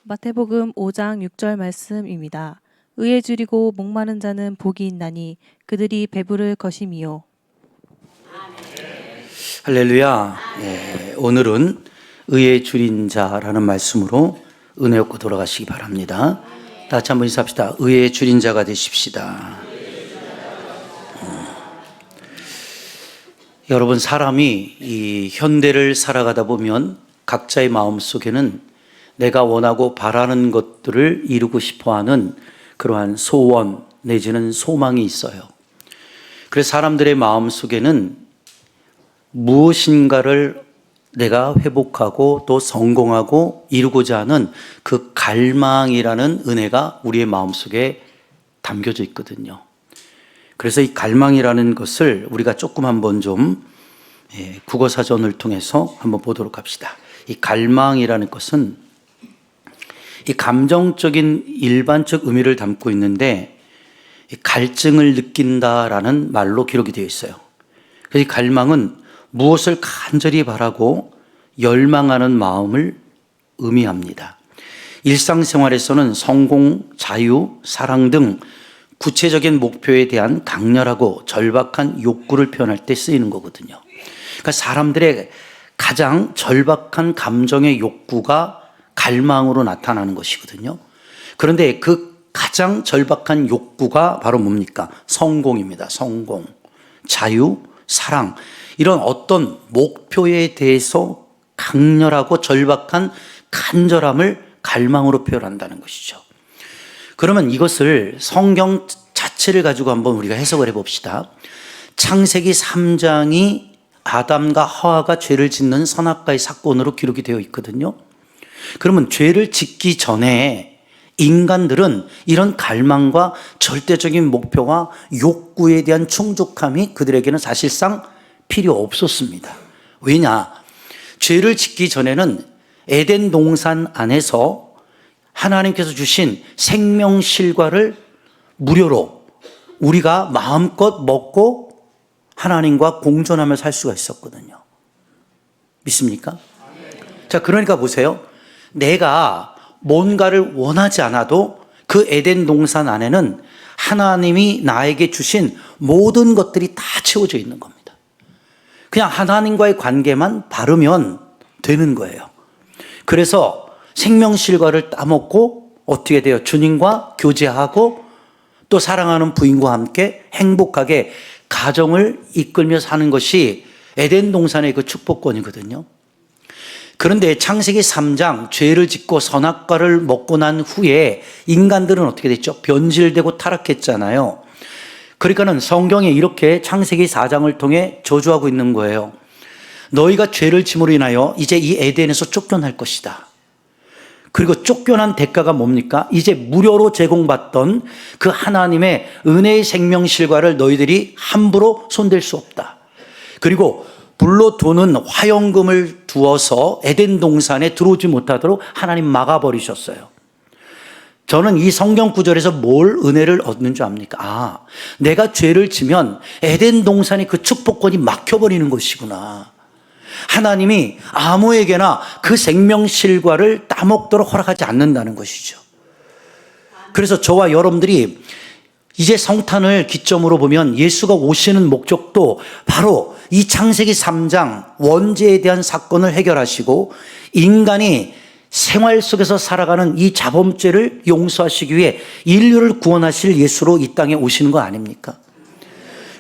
마태복음 5장 6절 말씀입니다. 의에 줄이고 목마른 자는 복이 있나니 그들이 배부를 것임이요. 할렐루야. 오늘은 의에 줄인 자라는 말씀으로 은혜 얻고 돌아가시기 바랍니다. 다 같이 한번 인사합시다. 의에 줄인 자가 되십시다. 여러분, 사람이 이 현대를 살아가다 보면 각자의 마음 속에는 내가 원하고 바라는 것들을 이루고 싶어하는 그러한 소원 내지는 소망이 있어요. 그래서 사람들의 마음 속에는 무엇인가를 내가 회복하고 또 성공하고 이루고자 하는 그 갈망이라는 은혜가 우리의 마음속에 담겨져 있거든요. 그래서 이 갈망이라는 것을 우리가 조금 한번 좀 국어사전을 통해서 한번 보도록 합시다. 이 갈망이라는 것은 이 감정적인 일반적 의미를 담고 있는데 갈증을 느낀다라는 말로 기록이 되어 있어요. 그래서 이 갈망은 무엇을 간절히 바라고 열망하는 마음을 의미합니다. 일상생활에서는 성공, 자유, 사랑 등 구체적인 목표에 대한 강렬하고 절박한 욕구를 표현할 때 쓰이는 거거든요. 그러니까 사람들의 가장 절박한 감정의 욕구가 갈망으로 나타나는 것이거든요. 그런데 그 가장 절박한 욕구가 바로 뭡니까? 성공입니다. 성공, 자유, 사랑, 이런 어떤 목표에 대해서 강렬하고 절박한 간절함을 갈망으로 표현한다는 것이죠. 그러면 이것을 성경 자체를 가지고 한번 우리가 해석을 해봅시다. 창세기 3장이 아담과 하와가 죄를 짓는 선악과의 사건으로 기록이 되어 있거든요. 그러면 죄를 짓기 전에 인간들은 이런 갈망과 절대적인 목표와 욕구에 대한 충족함이 그들에게는 사실상 필요 없었습니다. 왜냐? 죄를 짓기 전에는 에덴 동산 안에서 하나님께서 주신 생명실과를 무료로 우리가 마음껏 먹고 하나님과 공존하며 살 수가 있었거든요. 믿습니까? 자, 그러니까 보세요. 내가 뭔가를 원하지 않아도 그 에덴 동산 안에는 하나님이 나에게 주신 모든 것들이 다 채워져 있는 겁니다. 그냥 하나님과의 관계만 바르면 되는 거예요. 그래서 생명실과를 따먹고 어떻게 돼요? 주님과 교제하고 또 사랑하는 부인과 함께 행복하게 가정을 이끌며 사는 것이 에덴 동산의 그 축복권이거든요. 그런데 창세기 3장 죄를 짓고 선악과를 먹고 난 후에 인간들은 어떻게 됐죠? 변질되고 타락했잖아요. 그러니까는 성경에 이렇게 창세기 4장을 통해 저주하고 있는 거예요. 너희가 죄를 짐으로 인하여 이제 이 에덴에서 쫓겨날 것이다. 그리고 쫓겨난 대가가 뭡니까? 이제 무료로 제공받던 그 하나님의 은혜의 생명실과를 너희들이 함부로 손댈 수 없다. 그리고 불로 도는 화영금을 두어서 에덴 동산에 들어오지 못하도록 하나님 막아버리셨어요. 저는 이 성경 구절에서 뭘 은혜를 얻는 줄 압니까? 내가 죄를 지면 에덴 동산의 그 축복권이 막혀버리는 것이구나. 하나님이 아무에게나 그 생명실과를 따먹도록 허락하지 않는다는 것이죠. 그래서 저와 여러분들이 이제 성탄을 기점으로 보면 예수가 오시는 목적도 바로 이 창세기 3장 원죄에 대한 사건을 해결하시고 인간이 생활 속에서 살아가는 이 자범죄를 용서하시기 위해 인류를 구원하실 예수로 이 땅에 오시는 거 아닙니까?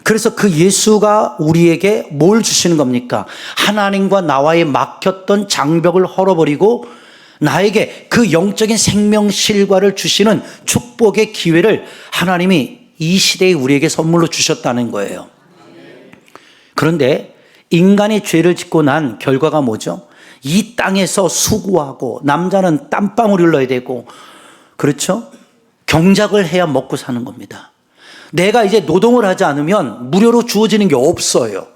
그래서 그 예수가 우리에게 뭘 주시는 겁니까? 하나님과 나와의 막혔던 장벽을 헐어버리고 나에게 그 영적인 생명실과를 주시는 축복의 기회를 하나님이 이 시대에 우리에게 선물로 주셨다는 거예요. 그런데 인간이 죄를 짓고 난 결과가 뭐죠? 이 땅에서 수고하고 남자는 땀방울 흘러야 되고 그렇죠? 경작을 해야 먹고 사는 겁니다. 내가 이제 노동을 하지 않으면 무료로 주어지는 게 없어요.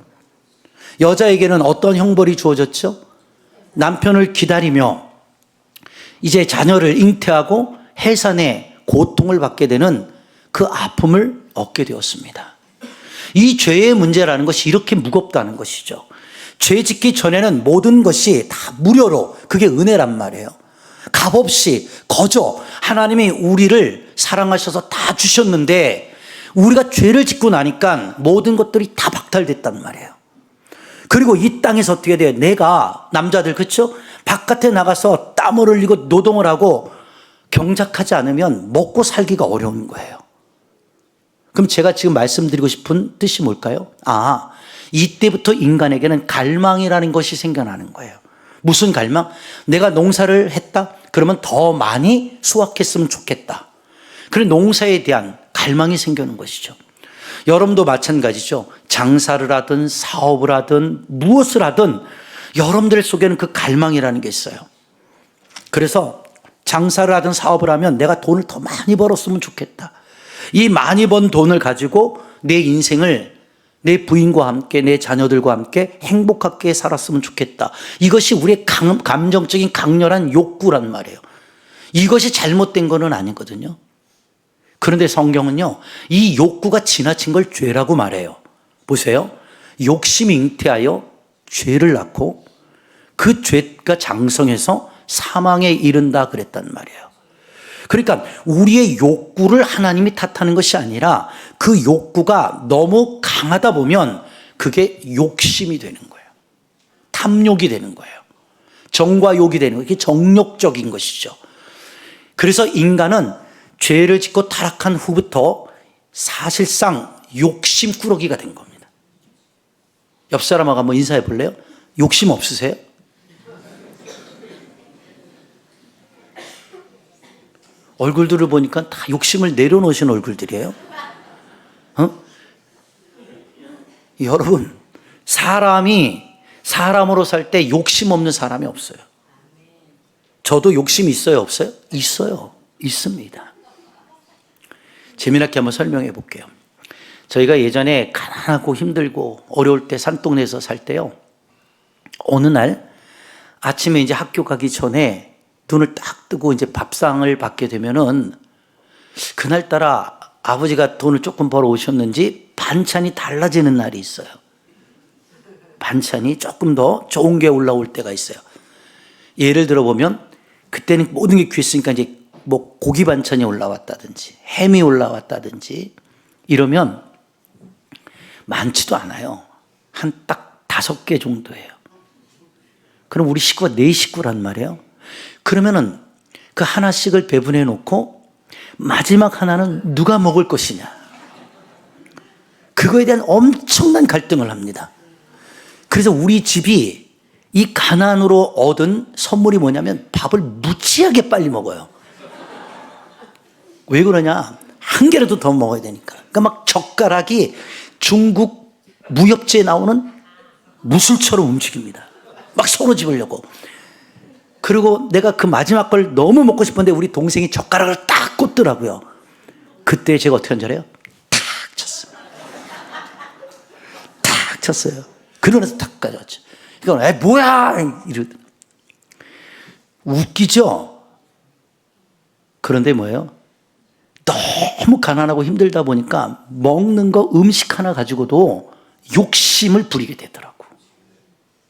여자에게는 어떤 형벌이 주어졌죠? 남편을 기다리며 이제 자녀를 잉태하고 해산의 고통을 받게 되는 그 아픔을 얻게 되었습니다. 이 죄의 문제라는 것이 이렇게 무겁다는 것이죠. 죄 짓기 전에는 모든 것이 다 무료로, 그게 은혜란 말이에요. 값없이 거저 하나님이 우리를 사랑하셔서 다 주셨는데 우리가 죄를 짓고 나니까 모든 것들이 다 박탈됐단 말이에요. 그리고 이 땅에서 어떻게 돼요? 내가 남자들 그렇죠? 바깥에 나가서 땀을 흘리고 노동을 하고 경작하지 않으면 먹고 살기가 어려운 거예요. 그럼 제가 지금 말씀드리고 싶은 뜻이 뭘까요? 이때부터 인간에게는 갈망이라는 것이 생겨나는 거예요. 무슨 갈망? 내가 농사를 했다? 그러면 더 많이 수확했으면 좋겠다. 그런 농사에 대한 갈망이 생기는 것이죠. 여러분도 마찬가지죠. 장사를 하든 사업을 하든 무엇을 하든 여러분들 속에는 그 갈망이라는 게 있어요. 그래서 장사를 하든 사업을 하면 내가 돈을 더 많이 벌었으면 좋겠다. 이 많이 번 돈을 가지고 내 인생을 내 부인과 함께 내 자녀들과 함께 행복하게 살았으면 좋겠다. 이것이 우리의 감정적인 강렬한 욕구란 말이에요. 이것이 잘못된 거는 아니거든요. 그런데 성경은요, 이 욕구가 지나친 걸 죄라고 말해요. 보세요. 욕심이 잉태하여 죄를 낳고 그 죄가 장성해서 사망에 이른다 그랬단 말이에요. 그러니까 우리의 욕구를 하나님이 탓하는 것이 아니라 그 욕구가 너무 강하다 보면 그게 욕심이 되는 거예요. 탐욕이 되는 거예요. 정과 욕이 되는 거예요. 이게 정욕적인 것이죠. 그래서 인간은 죄를 짓고 타락한 후부터 사실상 욕심꾸러기가 된 겁니다. 옆 사람하고 한번 인사해 볼래요? 욕심 없으세요? 얼굴들을 보니까 다 욕심을 내려놓으신 얼굴들이에요. 여러분, 사람이 사람으로 살 때 욕심 없는 사람이 없어요. 저도 욕심이 있어요, 없어요? 있어요. 있습니다. 재미나게 한번 설명해 볼게요. 저희가 예전에 가난하고 힘들고 어려울 때 산동네에서 살 때요, 어느 날 아침에 이제 학교 가기 전에 눈을 딱 뜨고 이제 밥상을 받게 되면은 그날따라 아버지가 돈을 조금 벌어 오셨는지 반찬이 달라지는 날이 있어요. 반찬이 조금 더 좋은 게 올라올 때가 있어요. 예를 들어 보면 그때는 모든 게 귀했으니까 이제 뭐 고기 반찬이 올라왔다든지 햄이 올라왔다든지 이러면 많지도 않아요. 한 딱 5개 정도예요. 그럼 우리 식구가 4식구란 말이에요. 그러면은 그 하나씩을 배분해 놓고 마지막 하나는 누가 먹을 것이냐. 그거에 대한 엄청난 갈등을 합니다. 그래서 우리 집이 이 가난으로 얻은 선물이 뭐냐면 밥을 무지하게 빨리 먹어요. 왜 그러냐? 한 개라도 더 먹어야 되니까. 그러니까 막 젓가락이 중국 무협지에 나오는 무술처럼 움직입니다. 막 서로 집으려고. 그리고 내가 그 마지막 걸 너무 먹고 싶은데 우리 동생이 젓가락을 딱 꽂더라고요. 그때 제가 어떻게 한 줄 알아요? 탁 쳤어요. 탁 쳤어요. 그러면서 탁 가져왔죠. 이건 뭐야 이러더라고요. 웃기죠? 그런데 뭐예요? 너무 가난하고 힘들다 보니까 먹는 거 음식 하나 가지고도 욕심을 부리게 되더라고.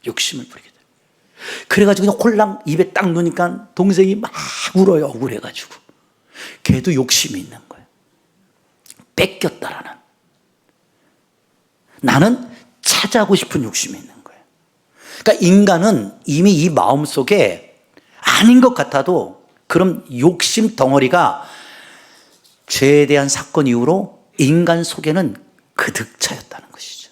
욕심을 부리게 되더라고. 그래가지고 그냥 홀랑 입에 딱 넣으니까 동생이 막 울어요. 억울해가지고. 걔도 욕심이 있는 거예요. 뺏겼다라는. 나는 차지하고 싶은 욕심이 있는 거예요. 그러니까 인간은 이미 이 마음속에 아닌 것 같아도 그런 욕심 덩어리가 죄에 대한 사건 이후로 인간 속에는 그득 차였다는 것이죠.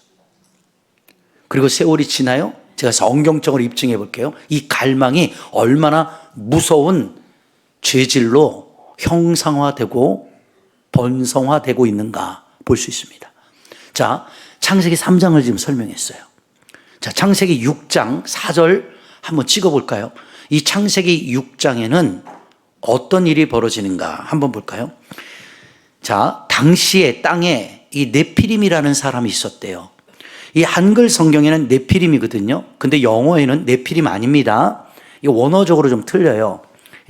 그리고 세월이 지나요. 제가 성경적으로 입증해 볼게요. 이 갈망이 얼마나 무서운 죄질로 형상화되고 번성화되고 있는가 볼 수 있습니다. 자, 창세기 3장을 지금 설명했어요. 자, 창세기 6장 4절 한번 찍어 볼까요? 이 창세기 6장에는 어떤 일이 벌어지는가 한번 볼까요? 자, 당시에 땅에 이 네피림이라는 사람이 있었대요. 이 한글 성경에는 네피림이거든요. 근데 영어에는 네피림 아닙니다. 이 원어적으로 좀 틀려요.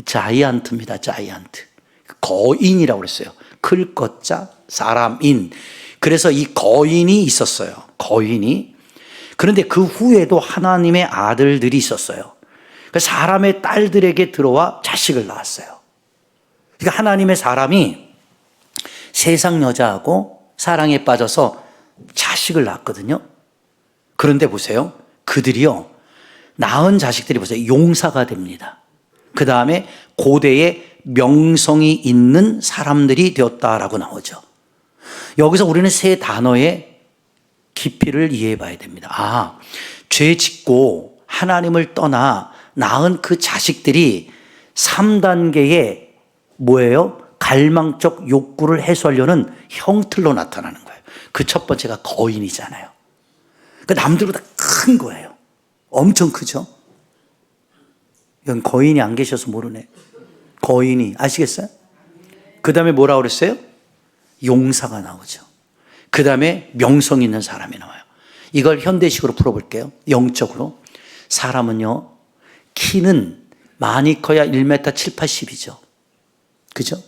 자이언트입니다. 자이언트. 거인이라고 그랬어요. 클 것자 사람인. 그래서 이 거인이 있었어요. 거인이. 그런데 그 후에도 하나님의 아들들이 있었어요. 그 사람의 딸들에게 들어와 자식을 낳았어요. 그러니까 하나님의 사람이 세상 여자하고 사랑에 빠져서 자식을 낳았거든요. 그런데 보세요. 그들이요, 낳은 자식들이 보세요. 용사가 됩니다. 그 다음에 고대에 명성이 있는 사람들이 되었다라고 나오죠. 여기서 우리는 세 단어의 깊이를 이해해 봐야 됩니다. 아, 죄 짓고 하나님을 떠나 낳은 그 자식들이 3단계의 뭐예요? 갈망적 욕구를 해소하려는 형틀로 나타나는 거예요. 그 첫 번째가 거인이잖아요. 그 남들보다 큰 거예요. 엄청 크죠? 이건 거인이 안 계셔서 모르네. 거인이, 아시겠어요? 그 다음에 뭐라고 그랬어요? 용사가 나오죠. 그 다음에 명성 있는 사람이 나와요. 이걸 현대식으로 풀어볼게요. 영적으로. 사람은요, 키는 많이 커야 1m 7, 80이죠. 그죠?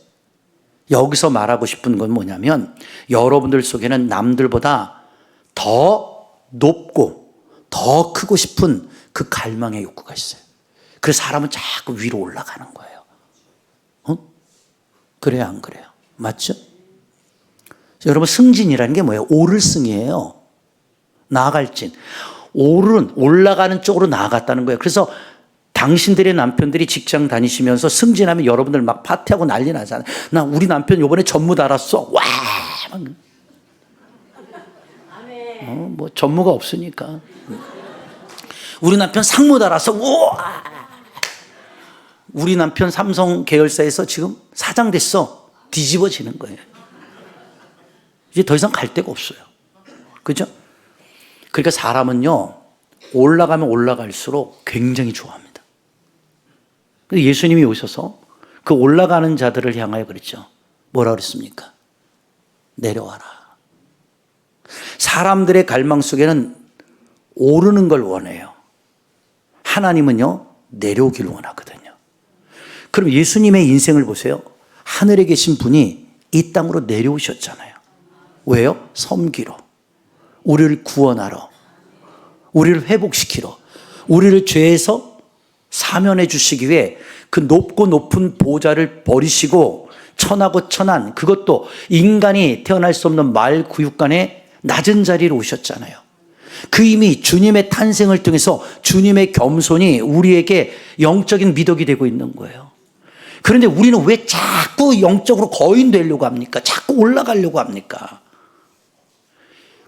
여기서 말하고 싶은 건 뭐냐면, 여러분들 속에는 남들보다 더 높고 더 크고 싶은 그 갈망의 욕구가 있어요. 그래서 사람은 자꾸 위로 올라가는 거예요. 그래요, 안 그래요? 맞죠? 여러분, 승진이라는 게 뭐예요? 오를 승이에요. 나아갈 진. 오른, 올라가는 쪽으로 나아갔다는 거예요. 그래서 당신들의 남편들이 직장 다니시면서 승진하면 여러분들 막 파티하고 난리 나잖아요. 나 우리 남편 요번에 전무 달았어. 와! 뭐 전무가 없으니까. 우리 남편 상무 달았어. 우와! 우리 남편 삼성 계열사에서 지금 사장 됐어. 뒤집어지는 거예요. 이제 더 이상 갈 데가 없어요. 그죠? 그러니까 사람은요, 올라가면 올라갈수록 굉장히 좋아합니다. 예수님이 오셔서 그 올라가는 자들을 향하여 그랬죠. 뭐라 그랬습니까? 내려와라. 사람들의 갈망 속에는 오르는 걸 원해요. 하나님은요, 내려오기를 원하거든요. 그럼 예수님의 인생을 보세요. 하늘에 계신 분이 이 땅으로 내려오셨잖아요. 왜요? 섬기러, 우리를 구원하러, 우리를 회복시키러, 우리를 죄에서 사면해 주시기 위해 그 높고 높은 보좌를 버리시고 천하고 천한, 그것도 인간이 태어날 수 없는 말 구육간의 낮은 자리로 오셨잖아요. 그 이미 주님의 탄생을 통해서 주님의 겸손이 우리에게 영적인 미덕이 되고 있는 거예요. 그런데 우리는 왜 자꾸 영적으로 거인 되려고 합니까? 자꾸 올라가려고 합니까?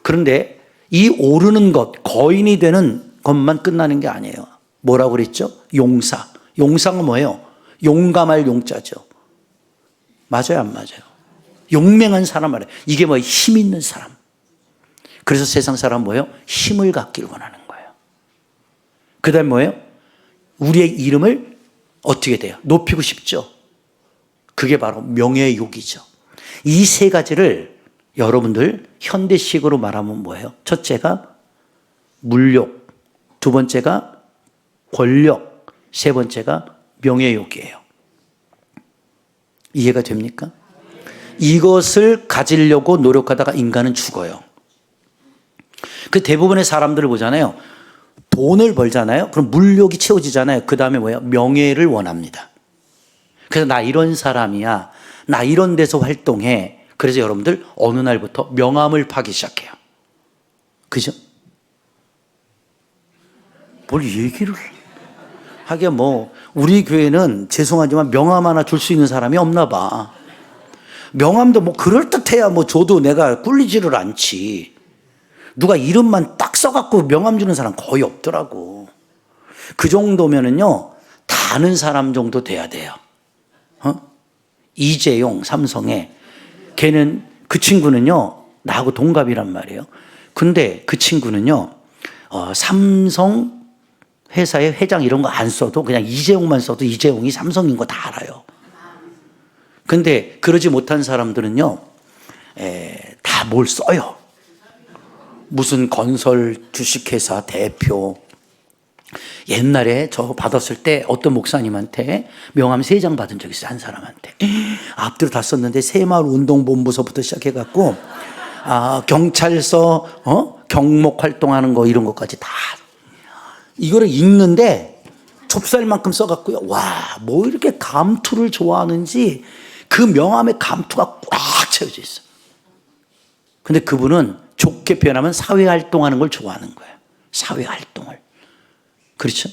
그런데 이 오르는 것, 거인이 되는 것만 끝나는 게 아니에요. 뭐라고 그랬죠? 용사. 용사가 뭐예요? 용감할 용자죠. 맞아요, 안 맞아요? 용맹한 사람 말이에요. 이게 뭐예요? 힘 있는 사람. 그래서 세상 사람 뭐예요? 힘을 갖기를 원하는 거예요. 그 다음에 뭐예요? 우리의 이름을 어떻게 돼요? 높이고 싶죠. 그게 바로 명예의 욕이죠. 이 세 가지를 여러분들 현대식으로 말하면 뭐예요? 첫째가 물욕, 두 번째가 권력, 세 번째가 명예의 욕이에요. 이해가 됩니까? 이것을 가지려고 노력하다가 인간은 죽어요. 그 대부분의 사람들을 보잖아요. 돈을 벌잖아요. 그럼 물욕이 채워지잖아요. 그 다음에 뭐예요? 명예를 원합니다. 그래서 나 이런 사람이야. 나 이런 데서 활동해. 그래서 여러분들 어느 날부터 명함을 파기 시작해요. 그죠? 뭘 얘기를 하기야 뭐 우리 교회는 죄송하지만 명함 하나 줄 수 있는 사람이 없나 봐. 명함도 뭐 그럴듯해야 뭐 줘도 내가 꿀리지를 않지. 누가 이름만 딱 써갖고 명함 주는 사람 거의 없더라고. 그 정도면은요, 다 아는 사람 정도 돼야 돼요. 이재용, 삼성에. 걔는, 그 친구는요, 나하고 동갑이란 말이에요. 근데 그 친구는요, 삼성 회사의 회장 이런 거 안 써도 그냥 이재용만 써도 이재용이 삼성인 거 다 알아요. 근데 그러지 못한 사람들은요, 다 뭘 써요. 무슨 건설 주식회사 대표. 옛날에 저 받았을 때 어떤 목사님한테 명함 3장 받은 적 있어요. 한 사람한테. 앞뒤로 다 썼는데 새마을 운동본부서부터 시작해갖고 경찰서 경목 활동하는 거 이런 것까지 다. 이거를 읽는데 좁쌀만큼 써갖고요. 와, 뭐 이렇게 감투를 좋아하는지 그 명함에 감투가 꽉 채워져 있어요. 근데 그분은 좋게 표현하면 사회활동하는 걸 좋아하는 거예요. 사회활동을. 그렇죠?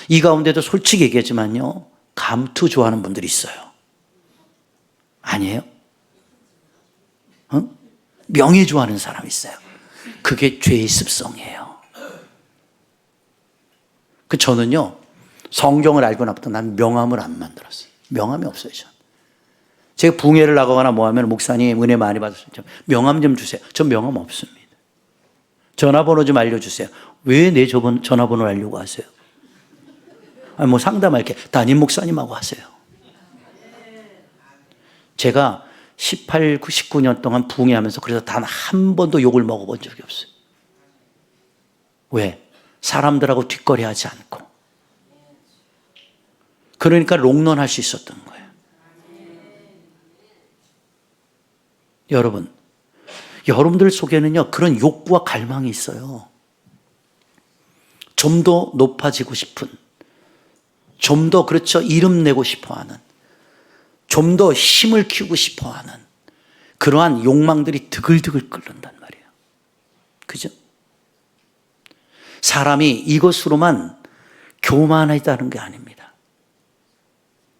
이 가운데도 솔직히 얘기하지만요, 감투 좋아하는 분들이 있어요. 아니에요? 명예 좋아하는 사람이 있어요. 그게 죄의 습성이에요. 저는요, 성경을 알고 나부터 난 명함을 안 만들었어요. 명함이 없어요, 저는. 제가 붕해를 나가거나 뭐 하면 목사님 은혜 많이 받았어요. 명함 좀 주세요. 전 명함 없습니다. 전화번호 좀 알려주세요. 왜 내 전화번호를 알려고 하세요? 아니, 뭐 상담할게. 담임 목사님하고 하세요. 제가 18, 19년 동안 붕해하면서 그래서 단 한 번도 욕을 먹어본 적이 없어요. 왜? 사람들하고 뒷거리 하지 않고. 그러니까 롱런할 수 있었던 거예요. 여러분들 속에는요, 그런 욕구와 갈망이 있어요. 좀 더 높아지고 싶은, 좀 더 그렇죠, 이름 내고 싶어 하는, 좀 더 힘을 키우고 싶어 하는 그러한 욕망들이 드글드글 끓는단 말이에요. 그죠? 사람이 이것으로만 교만하다는 게 아닙니다.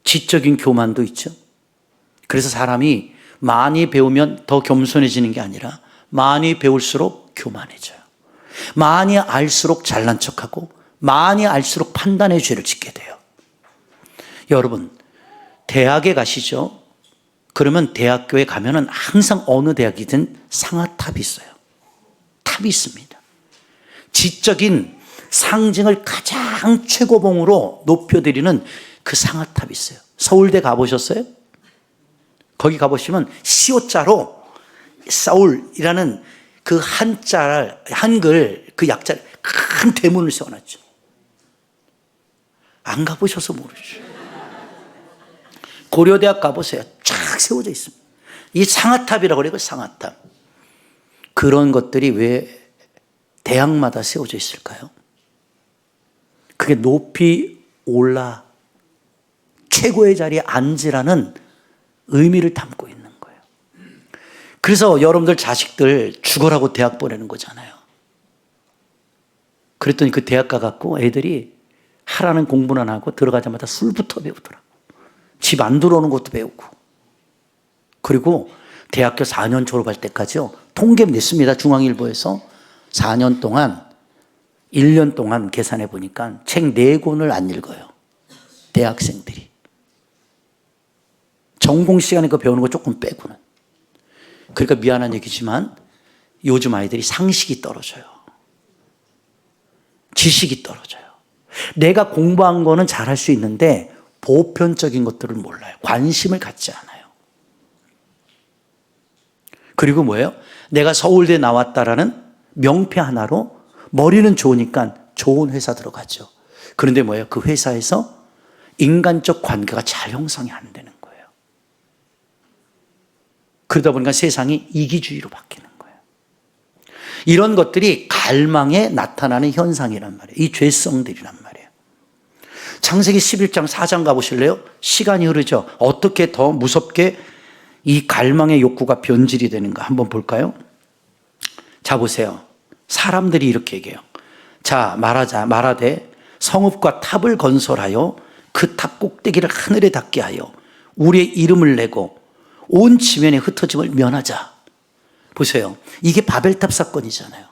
지적인 교만도 있죠. 그래서 사람이 많이 배우면 더 겸손해지는 게 아니라 많이 배울수록 교만해져요. 많이 알수록 잘난 척하고 많이 알수록 판단의 죄를 짓게 돼요. 여러분, 대학에 가시죠? 그러면 대학교에 가면은 항상 어느 대학이든 상아탑이 있어요. 탑이 있습니다. 지적인 상징을 가장 최고봉으로 높여드리는 그 상아탑이 있어요. 서울대 가보셨어요? 거기 가보시면 시옷자로 서울이라는 그 한글 그 약자를 큰 대문을 세워놨죠. 안 가보셔서 모르죠. 고려대학 가보세요. 쫙 세워져 있습니다. 이 상아탑이라고 그래요. 상아탑. 그런 것들이 왜 대학마다 세워져 있을까요? 그게 높이 올라 최고의 자리에 앉으라는 의미를 담고 있는 거예요. 그래서 여러분들 자식들 죽어라고 대학 보내는 거잖아요. 그랬더니 그 대학 가갖고 애들이 하라는 공부는 하고 들어가자마자 술부터 배우더라고. 집 안 들어오는 것도 배우고. 그리고 대학교 4년 졸업할 때까지요, 통계 냈습니다. 중앙일보에서 4년 동안 1년 동안 계산해 보니까 책 4권을 안 읽어요. 대학생들이. 전공 시간에 그 배우는 거 조금 빼고는. 그러니까 미안한 얘기지만 요즘 아이들이 상식이 떨어져요. 지식이 떨어져요. 내가 공부한 거는 잘할 수 있는데 보편적인 것들을 몰라요. 관심을 갖지 않아요. 그리고 뭐예요? 내가 서울대 나왔다라는 명패 하나로 머리는 좋으니까 좋은 회사 들어가죠. 그런데 뭐예요? 그 회사에서 인간적 관계가 잘 형성이 안 되는 거예요. 그러다 보니까 세상이 이기주의로 바뀌는 거예요. 이런 것들이 갈망에 나타나는 현상이란 말이에요. 이 죄성들이란 말이에요. 창세기 11장 4장 가보실래요? 시간이 흐르죠. 어떻게 더 무섭게 이 갈망의 욕구가 변질이 되는가 한번 볼까요? 자, 보세요. 사람들이 이렇게 얘기해요. 자, 말하되 성읍과 탑을 건설하여 그 탑 꼭대기를 하늘에 닿게 하여 우리의 이름을 내고 온 지면의 흩어짐을 면하자. 보세요. 이게 바벨탑 사건이잖아요.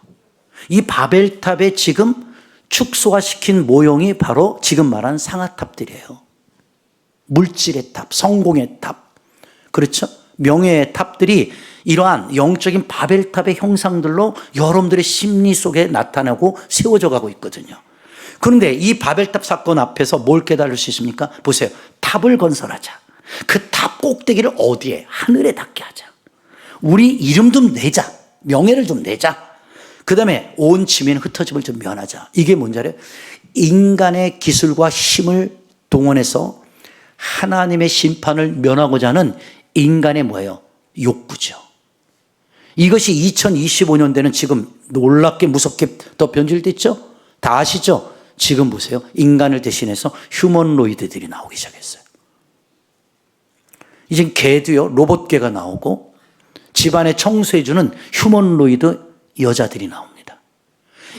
이 바벨탑에 지금 축소화시킨 모형이 바로 지금 말한 상아탑들이에요. 물질의 탑, 성공의 탑, 그렇죠? 명예의 탑들이 이러한 영적인 바벨탑의 형상들로 여러분들의 심리 속에 나타나고 세워져 가고 있거든요. 그런데 이 바벨탑 사건 앞에서 뭘 깨달을 수 있습니까? 보세요. 탑을 건설하자. 그 탑 꼭대기를 어디에? 하늘에 닿게 하자. 우리 이름 좀 내자. 명예를 좀 내자. 그 다음에 온 지면 흩어짐을 좀 면하자. 이게 뭔지 알아요? 인간의 기술과 힘을 동원해서 하나님의 심판을 면하고자 하는 인간의 뭐예요? 욕구죠. 이것이 2025년대는 지금 놀랍게 무섭게 더 변질됐죠? 다 아시죠? 지금 보세요. 인간을 대신해서 휴머노이드들이 나오기 시작했어요. 이제 개도요, 로봇개가 나오고 집안에 청소해주는 휴머노이드 여자들이 나옵니다.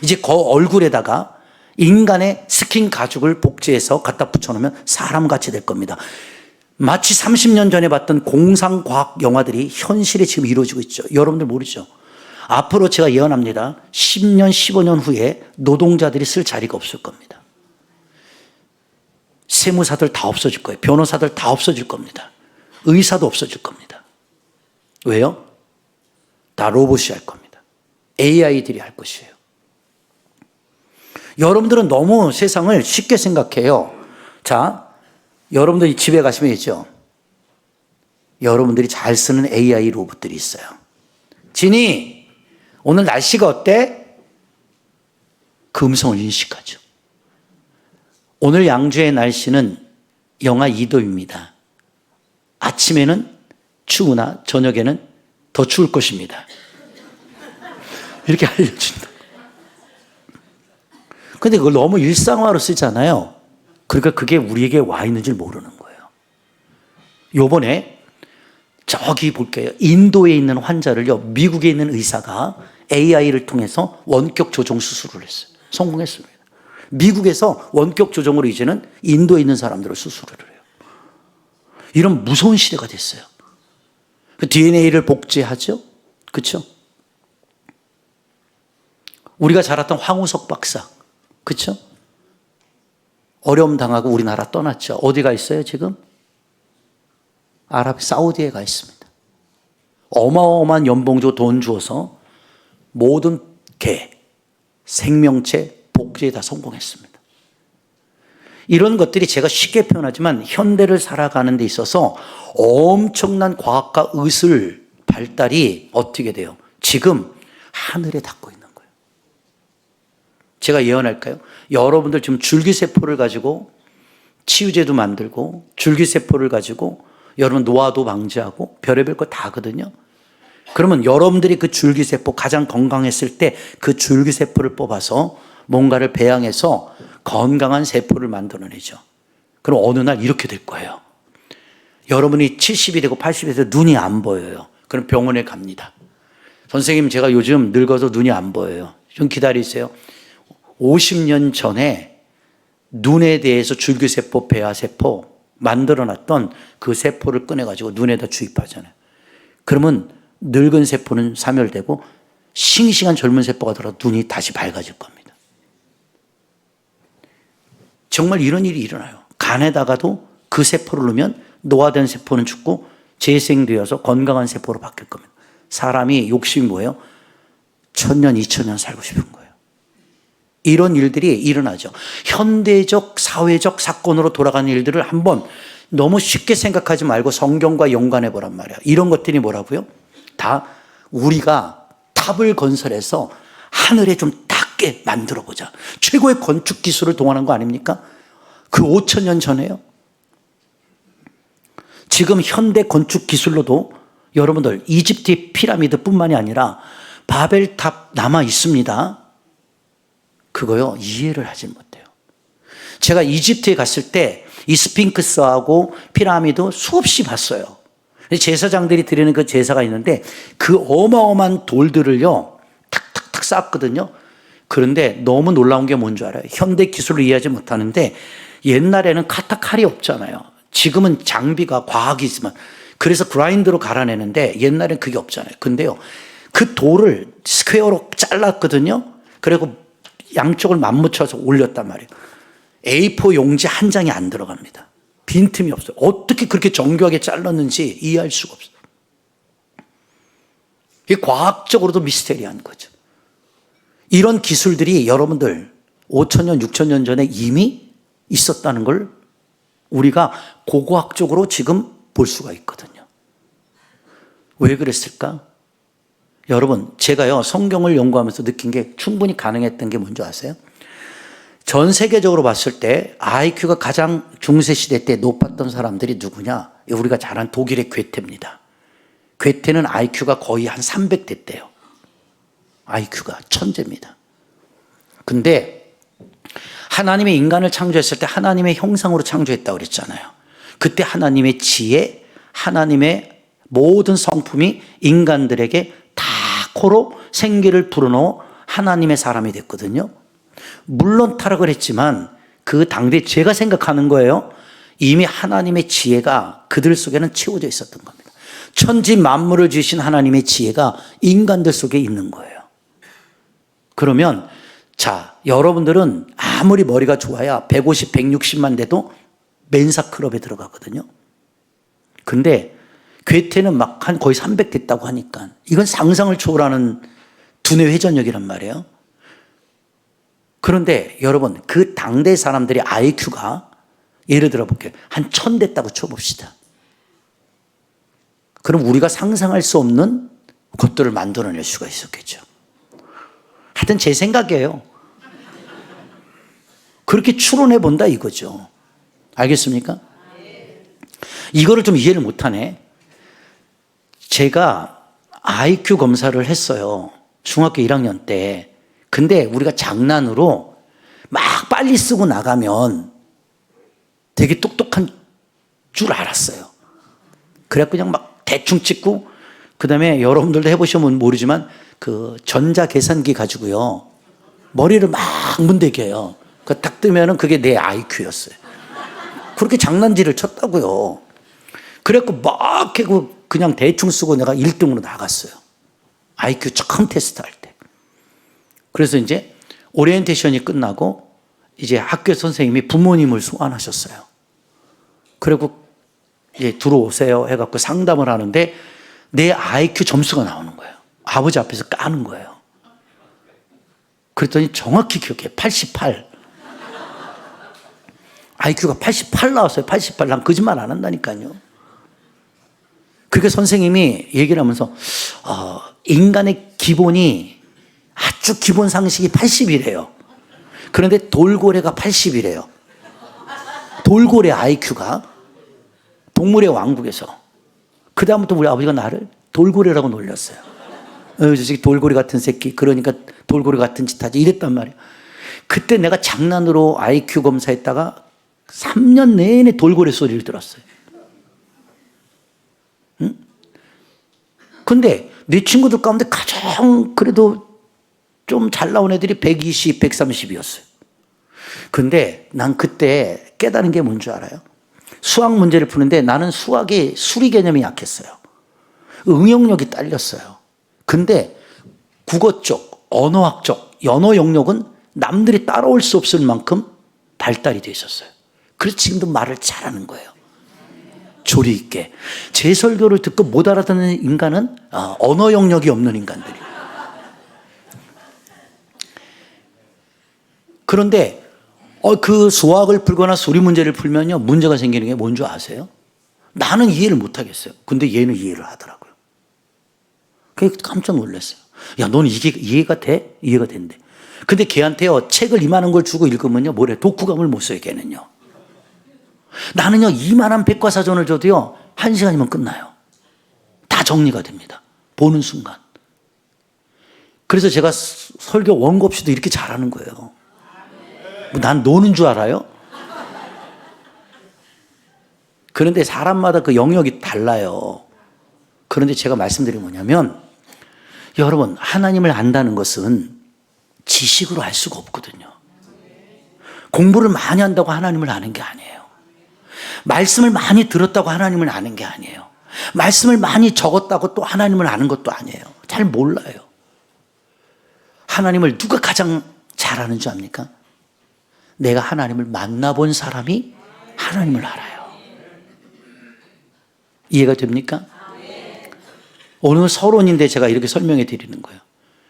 이제 그 얼굴에다가 인간의 스킨 가죽을 복제해서 갖다 붙여놓으면 사람같이 될 겁니다. 마치 30년 전에 봤던 공상과학 영화들이 현실에 지금 이루어지고 있죠. 여러분들 모르죠? 앞으로 제가 예언합니다. 10년, 15년 후에 노동자들이 쓸 자리가 없을 겁니다. 세무사들 다 없어질 거예요. 변호사들 다 없어질 겁니다. 의사도 없어질 겁니다. 왜요? 다 로봇이 할 겁니다. AI들이 할 것이에요. 여러분들은 너무 세상을 쉽게 생각해요. 자, 여러분들이 집에 가시면 있죠. 여러분들이 잘 쓰는 AI 로봇들이 있어요. 진이, 오늘 날씨가 어때? 그 음성을 인식하죠. 오늘 양주의 날씨는 영하 2도입니다. 아침에는 추우나 저녁에는 더 추울 것입니다. 이렇게 알려준다. 근데 그걸 너무 일상화로 쓰잖아요. 그러니까 그게 우리에게 와 있는 줄 모르는 거예요. 요번에 저기 볼게요. 인도에 있는 환자를요, 미국에 있는 의사가 AI를 통해서 원격 조정 수술을 했어요. 성공했습니다. 미국에서 원격 조정으로 이제는 인도에 있는 사람들을 수술을 해요. 이런 무서운 시대가 됐어요. DNA를 복제하죠? 그렇죠? 우리가 잘 알았던 황우석 박사, 그렇죠? 어려움 당하고 우리나라 떠났죠. 어디가 있어요 지금? 사우디에 가 있습니다. 어마어마한 연봉 주고 돈 주어서 모든 생명체 복제에 다 성공했습니다. 이런 것들이 제가 쉽게 표현하지만 현대를 살아가는 데 있어서 엄청난 과학과 의술 발달이 어떻게 돼요? 지금 하늘에 닿고 있는 거예요. 제가 예언할까요? 여러분들 지금 줄기세포를 가지고 치유제도 만들고 줄기세포를 가지고 여러분 노화도 방지하고 별의별 거 다 하거든요. 그러면 여러분들이 그 줄기세포 가장 건강했을 때 그 줄기세포를 뽑아서 뭔가를 배양해서 건강한 세포를 만들어내죠. 그럼 어느 날 이렇게 될 거예요. 여러분이 70이 되고 80이 돼서 눈이 안 보여요. 그럼 병원에 갑니다. 선생님, 제가 요즘 늙어서 눈이 안 보여요. 좀 기다리세요. 50년 전에 눈에 대해서 줄기세포, 배아세포 만들어놨던 그 세포를 꺼내가지고 눈에다 주입하잖아요. 그러면 늙은 세포는 사멸되고 싱싱한 젊은 세포가 들어서 눈이 다시 밝아질 겁니다. 정말 이런 일이 일어나요. 간에다가도 그 세포를 넣으면 노화된 세포는 죽고 재생되어서 건강한 세포로 바뀔 겁니다. 사람이 욕심이 뭐예요? 1000년, 2000년 살고 싶은 거예요. 이런 일들이 일어나죠. 현대적, 사회적 사건으로 돌아가는 일들을 한번 너무 쉽게 생각하지 말고 성경과 연관해 보란 말이야. 이런 것들이 뭐라고요? 다 우리가 탑을 건설해서 하늘에 좀 닿게 만들어 보자. 최고의 건축 기술을 동원한 거 아닙니까? 그 5000년 전에요. 지금 현대 건축 기술로도 여러분들 이집트의 피라미드뿐만이 아니라 바벨탑 남아 있습니다. 그거요, 이해를 하지 못해요. 제가 이집트에 갔을 때 이 스핑크스하고 피라미드 수없이 봤어요. 제사장들이 드리는 그 제사가 있는데 그 어마어마한 돌들을요, 탁탁탁 쌓았거든요. 그런데 너무 놀라운 게 뭔지 알아요? 현대 기술을 이해하지 못하는데 옛날에는 카타칼이 없잖아요. 지금은 장비가 과학이 있지만 그래서 그라인더로 갈아내는데 옛날엔 그게 없잖아요. 근데요, 그 돌을 스퀘어로 잘랐거든요. 그리고 양쪽을 맞붙여서 올렸단 말이에요. A4 용지 한 장이 안 들어갑니다. 빈틈이 없어요. 어떻게 그렇게 정교하게 잘랐는지 이해할 수가 없어요. 이게 과학적으로도 미스테리한 거죠. 이런 기술들이 여러분들 5000년, 6000년 전에 이미 있었다는 걸 우리가 고고학적으로 지금 볼 수가 있거든요. 왜 그랬을까? 여러분, 제가요, 성경을 연구하면서 느낀 게 충분히 가능했던 게 뭔지 아세요? 전 세계적으로 봤을 때 IQ가 가장 중세시대 때 높았던 사람들이 누구냐? 우리가 잘 아는 독일의 괴테입니다. 괴테는 IQ가 거의 한 300대 대요. IQ가 천재입니다. 근데 하나님의 인간을 창조했을 때 하나님의 형상으로 창조했다고 그랬잖아요. 그때 하나님의 지혜, 하나님의 모든 성품이 인간들에게 다 코로 생기를 불어넣어 하나님의 사람이 됐거든요. 물론 타락을 했지만 그 당대 제가 생각하는 거예요. 이미 하나님의 지혜가 그들 속에는 채워져 있었던 겁니다. 천지 만물을 지으신 하나님의 지혜가 인간들 속에 있는 거예요. 그러면 자, 여러분들은 아무리 머리가 좋아야 150, 160만 돼도 멘사 클럽에 들어가거든요. 근데 괴테는 막 한 거의 300 됐다고 하니까 이건 상상을 초월하는 두뇌 회전력이란 말이에요. 그런데 여러분, 그 당대 사람들의 IQ가 예를 들어 볼게요. 한 1000 됐다고 쳐봅시다. 그럼 우리가 상상할 수 없는 것들을 만들어낼 수가 있었겠죠. 하여튼 제 생각이에요. 그렇게 추론해 본다 이거죠. 알겠습니까? 이거를 좀 이해를 못하네. 제가 IQ 검사를 했어요. 중학교 1학년 때. 근데 우리가 장난으로 막 빨리 쓰고 나가면 되게 똑똑한 줄 알았어요. 그래서 그냥 막 대충 찍고, 그 다음에 여러분들도 해보시면 모르지만 그 전자계산기 가지고요 머리를 막 문대겨요. 그 딱 뜨면은 그게 내 IQ였어요. 그렇게 장난질을 쳤다고요. 그래갖고 막 해고 그냥 대충 쓰고 내가 1등으로 나갔어요. IQ 처음 테스트할 때. 그래서 이제 오리엔테이션이 끝나고 이제 학교 선생님이 부모님을 소환하셨어요. 그리고 이제 들어오세요 해갖고 상담을 하는데 내 IQ 점수가 나오는 거예요. 아버지 앞에서 까는 거예요. 그랬더니 정확히 기억해. 88. IQ가 88 나왔어요. 88. 난 거짓말 안 한다니까요. 그렇게 선생님이 얘기를 하면서 인간의 기본이 아주 기본 상식이 80이래요. 그런데 돌고래가 80이래요. 돌고래 IQ가 동물의 왕국에서. 그 다음부터 우리 아버지가 나를 돌고래라고 놀렸어요. 저 새끼 돌고래 같은 새끼. 그러니까 돌고래 같은 짓 하지. 이랬단 말이에요. 그때 내가 장난으로 IQ 검사했다가 3년 내내 돌고래 소리를 들었어요. 응? 근데 내 친구들 가운데 가장 그래도 좀 잘 나온 애들이 120, 130이었어요. 근데 난 그때 깨달은 게 뭔 줄 알아요? 수학 문제를 푸는데 나는 수학의 수리 개념이 약했어요. 응용력이 딸렸어요. 근데 국어 쪽, 언어학 쪽, 연어 영역은 남들이 따라올 수 없을 만큼 발달이 돼 있었어요. 그래서 지금도 말을 잘하는 거예요. 조리 있게. 제 설교를 듣고 못 알아듣는 인간은 언어 영역이 없는 인간들이. 그런데 그 수학을 풀거나 수리 문제를 풀면요 문제가 생기는 게 뭔 줄 아세요? 나는 이해를 못 하겠어요. 근데 얘는 이해를 하더라고요. 그래서 깜짝 놀랐어요. 야, 너는 이게 이해가 돼? 이해가 된대. 근데 걔한테요 책을 이만한 걸 주고 읽으면요 뭐래? 독후감을 못 써요 걔는요. 나는요 이만한 백과사전을 줘도요 1시간이면 끝나요. 다 정리가 됩니다. 보는 순간. 그래서 제가 설교 원고 없이도 이렇게 잘하는 거예요. 난 노는 줄 알아요? 그런데 사람마다 그 영역이 달라요. 그런데 제가 말씀드린 뭐냐면 여러분 하나님을 안다는 것은 지식으로 알 수가 없거든요. 공부를 많이 한다고 하나님을 아는 게 아니에요. 말씀을 많이 들었다고 하나님을 아는 게 아니에요. 말씀을 많이 적었다고 또 하나님을 아는 것도 아니에요. 잘 몰라요. 하나님을 누가 가장 잘 아는 줄 압니까? 내가 하나님을 만나본 사람이 하나님을 알아요. 이해가 됩니까? 오늘 서론인데 제가 이렇게 설명해 드리는 거예요.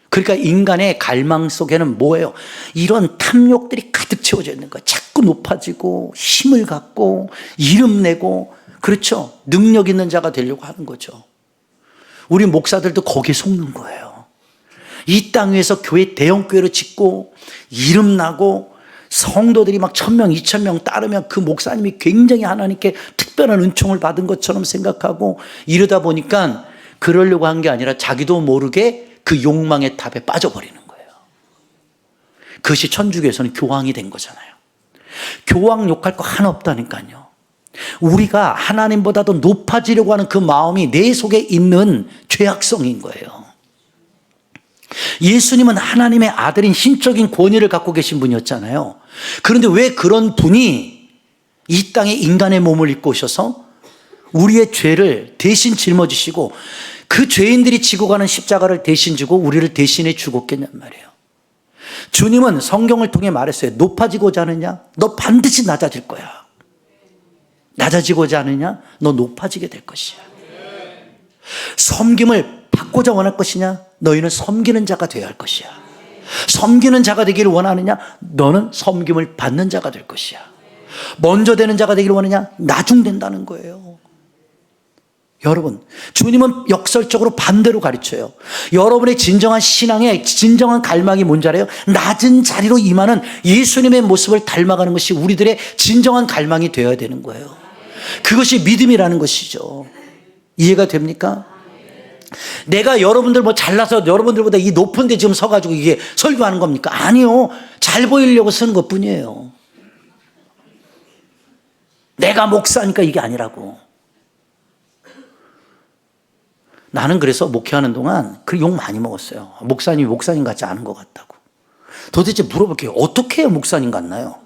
그러니까 인간의 갈망 속에는 뭐예요? 이런 탐욕들이 가득 채워져 있는 거예요. 자꾸 높아지고 힘을 갖고 이름 내고 그렇죠. 능력 있는 자가 되려고 하는 거죠. 우리 목사들도 거기에 속는 거예요. 이 땅 위에서 교회 대형 교회를 짓고 이름 나고 성도들이 막 1000명, 2000명 따르면 그 목사님이 굉장히 하나님께 특별한 은총을 받은 것처럼 생각하고 이러다 보니까 그러려고 한 게 아니라 자기도 모르게 그 욕망의 탑에 빠져버리는 거예요. 그것이 천주교에서는 교황이 된 거잖아요. 교황 욕할 거 하나 없다니까요. 우리가 하나님보다도 높아지려고 하는 그 마음이 내 속에 있는 죄악성인 거예요. 예수님은 하나님의 아들인 신적인 권위를 갖고 계신 분이었잖아요. 그런데 왜 그런 분이 이 땅에 인간의 몸을 입고 오셔서 우리의 죄를 대신 짊어지시고 그 죄인들이 지고 가는 십자가를 대신 지고 우리를 대신해 죽었겠냔 말이에요. 주님은 성경을 통해 말했어요. 높아지고자 하느냐? 너 반드시 낮아질 거야. 낮아지고자 하느냐? 너 높아지게 될 것이야. 섬김을 받고자 원할 것이냐? 너희는 섬기는 자가 되어야 할 것이야. 섬기는 자가 되기를 원하느냐? 너는 섬김을 받는 자가 될 것이야. 먼저 되는 자가 되기를 원하느냐? 나중된다는 거예요. 여러분, 주님은 역설적으로 반대로 가르쳐요. 여러분의 진정한 신앙의 진정한 갈망이 뭔지 알아요? 낮은 자리로 임하는 예수님의 모습을 닮아가는 것이 우리들의 진정한 갈망이 되어야 되는 거예요. 그것이 믿음이라는 것이죠. 이해가 됩니까? 내가 여러분들 뭐 잘나서 여러분들보다 이 높은 데 지금 서가지고 이게 설교하는 겁니까? 아니요. 잘 보이려고 쓰는 것 뿐이에요. 내가 목사니까 이게 아니라고. 나는 그래서 목회하는 동안 그 욕 많이 먹었어요. 목사님이 목사님 같지 않은 것 같다고. 도대체 물어볼게요. 어떻게 해야 목사님 같나요?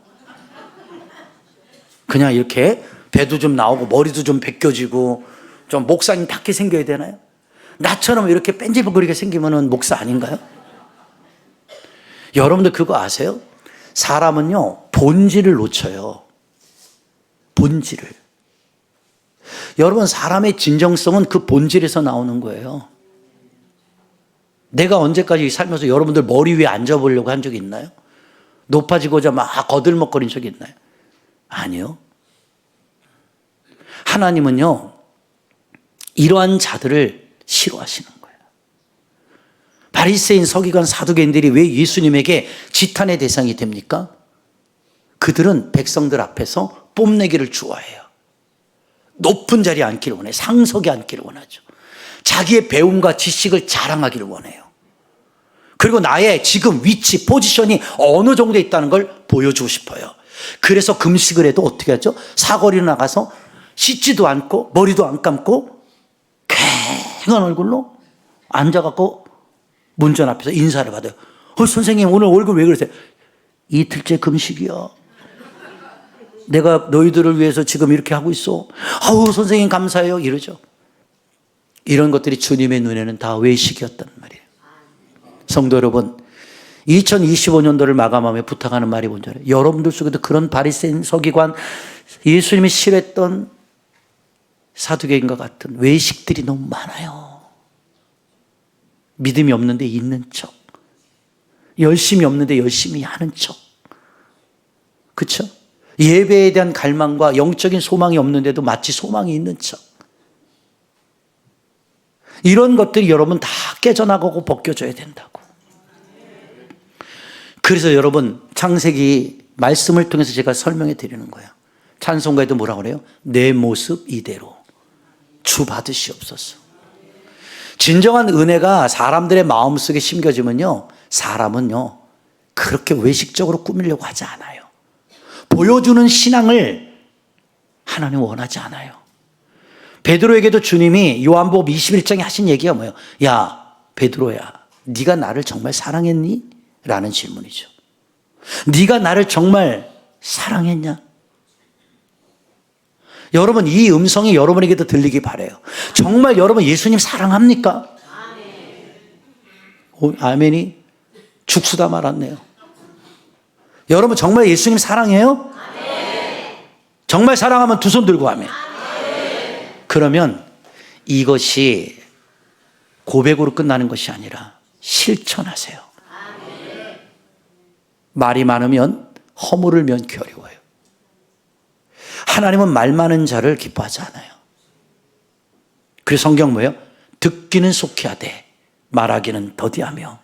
그냥 이렇게 배도 좀 나오고 머리도 좀 벗겨지고 좀 목사님답게 생겨야 되나요? 나처럼 이렇게 뺀질거리게 생기면 목사 아닌가요? 여러분들 그거 아세요? 사람은요 본질을 놓쳐요. 본질을. 여러분 사람의 진정성은 그 본질에서 나오는 거예요. 내가 언제까지 살면서 여러분들 머리 위에 앉아보려고 한 적이 있나요? 높아지고자 막 거들먹거린 적이 있나요? 아니요. 하나님은요 이러한 자들을 싫어하시는 거예요. 바리새인, 서기관, 사두개인들이 왜 예수님에게 지탄의 대상이 됩니까? 그들은 백성들 앞에서 뽐내기를 좋아해요. 높은 자리에 앉기를 원해요. 상석에 앉기를 원하죠. 자기의 배움과 지식을 자랑하기를 원해요. 그리고 나의 지금 위치, 포지션이 어느 정도에 있다는 걸 보여주고 싶어요. 그래서 금식을 해도 어떻게 하죠? 사거리로 나가서 씻지도 않고 머리도 안 감고 쾌한 얼굴로 앉아갖고 문전 앞에서 인사를 받아요. 선생님 오늘 얼굴 왜 그러세요? 이틀째 금식이야. 내가 너희들을 위해서 지금 이렇게 하고 있어. 아우 선생님 감사해요 이러죠. 이런 것들이 주님의 눈에는 다 외식이었단 말이에요. 성도 여러분, 2025년도를 마감하며 부탁하는 말이 뭔지 알아요? 여러분들 속에도 그런 바리새인, 서기관, 예수님이 싫어했던 사두개인과 같은 외식들이 너무 많아요. 믿음이 없는데 있는 척, 열심이 없는데 열심히 하는 척, 그렇죠? 예배에 대한 갈망과 영적인 소망이 없는데도 마치 소망이 있는 척. 이런 것들이 여러분 다 깨져나가고 벗겨져야 된다고. 그래서 여러분 창세기 말씀을 통해서 제가 설명해 드리는 거예요. 찬송가에도 뭐라고 그래요? 내 모습 이대로 주 받으시옵소서. 진정한 은혜가 사람들의 마음속에 심겨지면요 사람은요 그렇게 외식적으로 꾸미려고 하지 않아요. 보여주는 신앙을 하나님 원하지 않아요. 베드로에게도 주님이 요한복음 21장에 하신 얘기가 뭐예요? 야 베드로야 네가 나를 정말 사랑했니? 라는 질문이죠. 네가 나를 정말 사랑했냐? 여러분 이 음성이 여러분에게도 들리기 바라요. 정말 여러분 예수님 사랑합니까? 아멘이 죽수다 말았네요. 여러분 정말 예수님 사랑해요? 정말 사랑하면 두 손 들고 아멘. 그러면 이것이 고백으로 끝나는 것이 아니라 실천하세요. 말이 많으면 허물을 면키 어려워요. 하나님은 말 많은 자를 기뻐하지 않아요. 그래서 성경 뭐예요? 듣기는 속히 하되 말하기는 더디하며.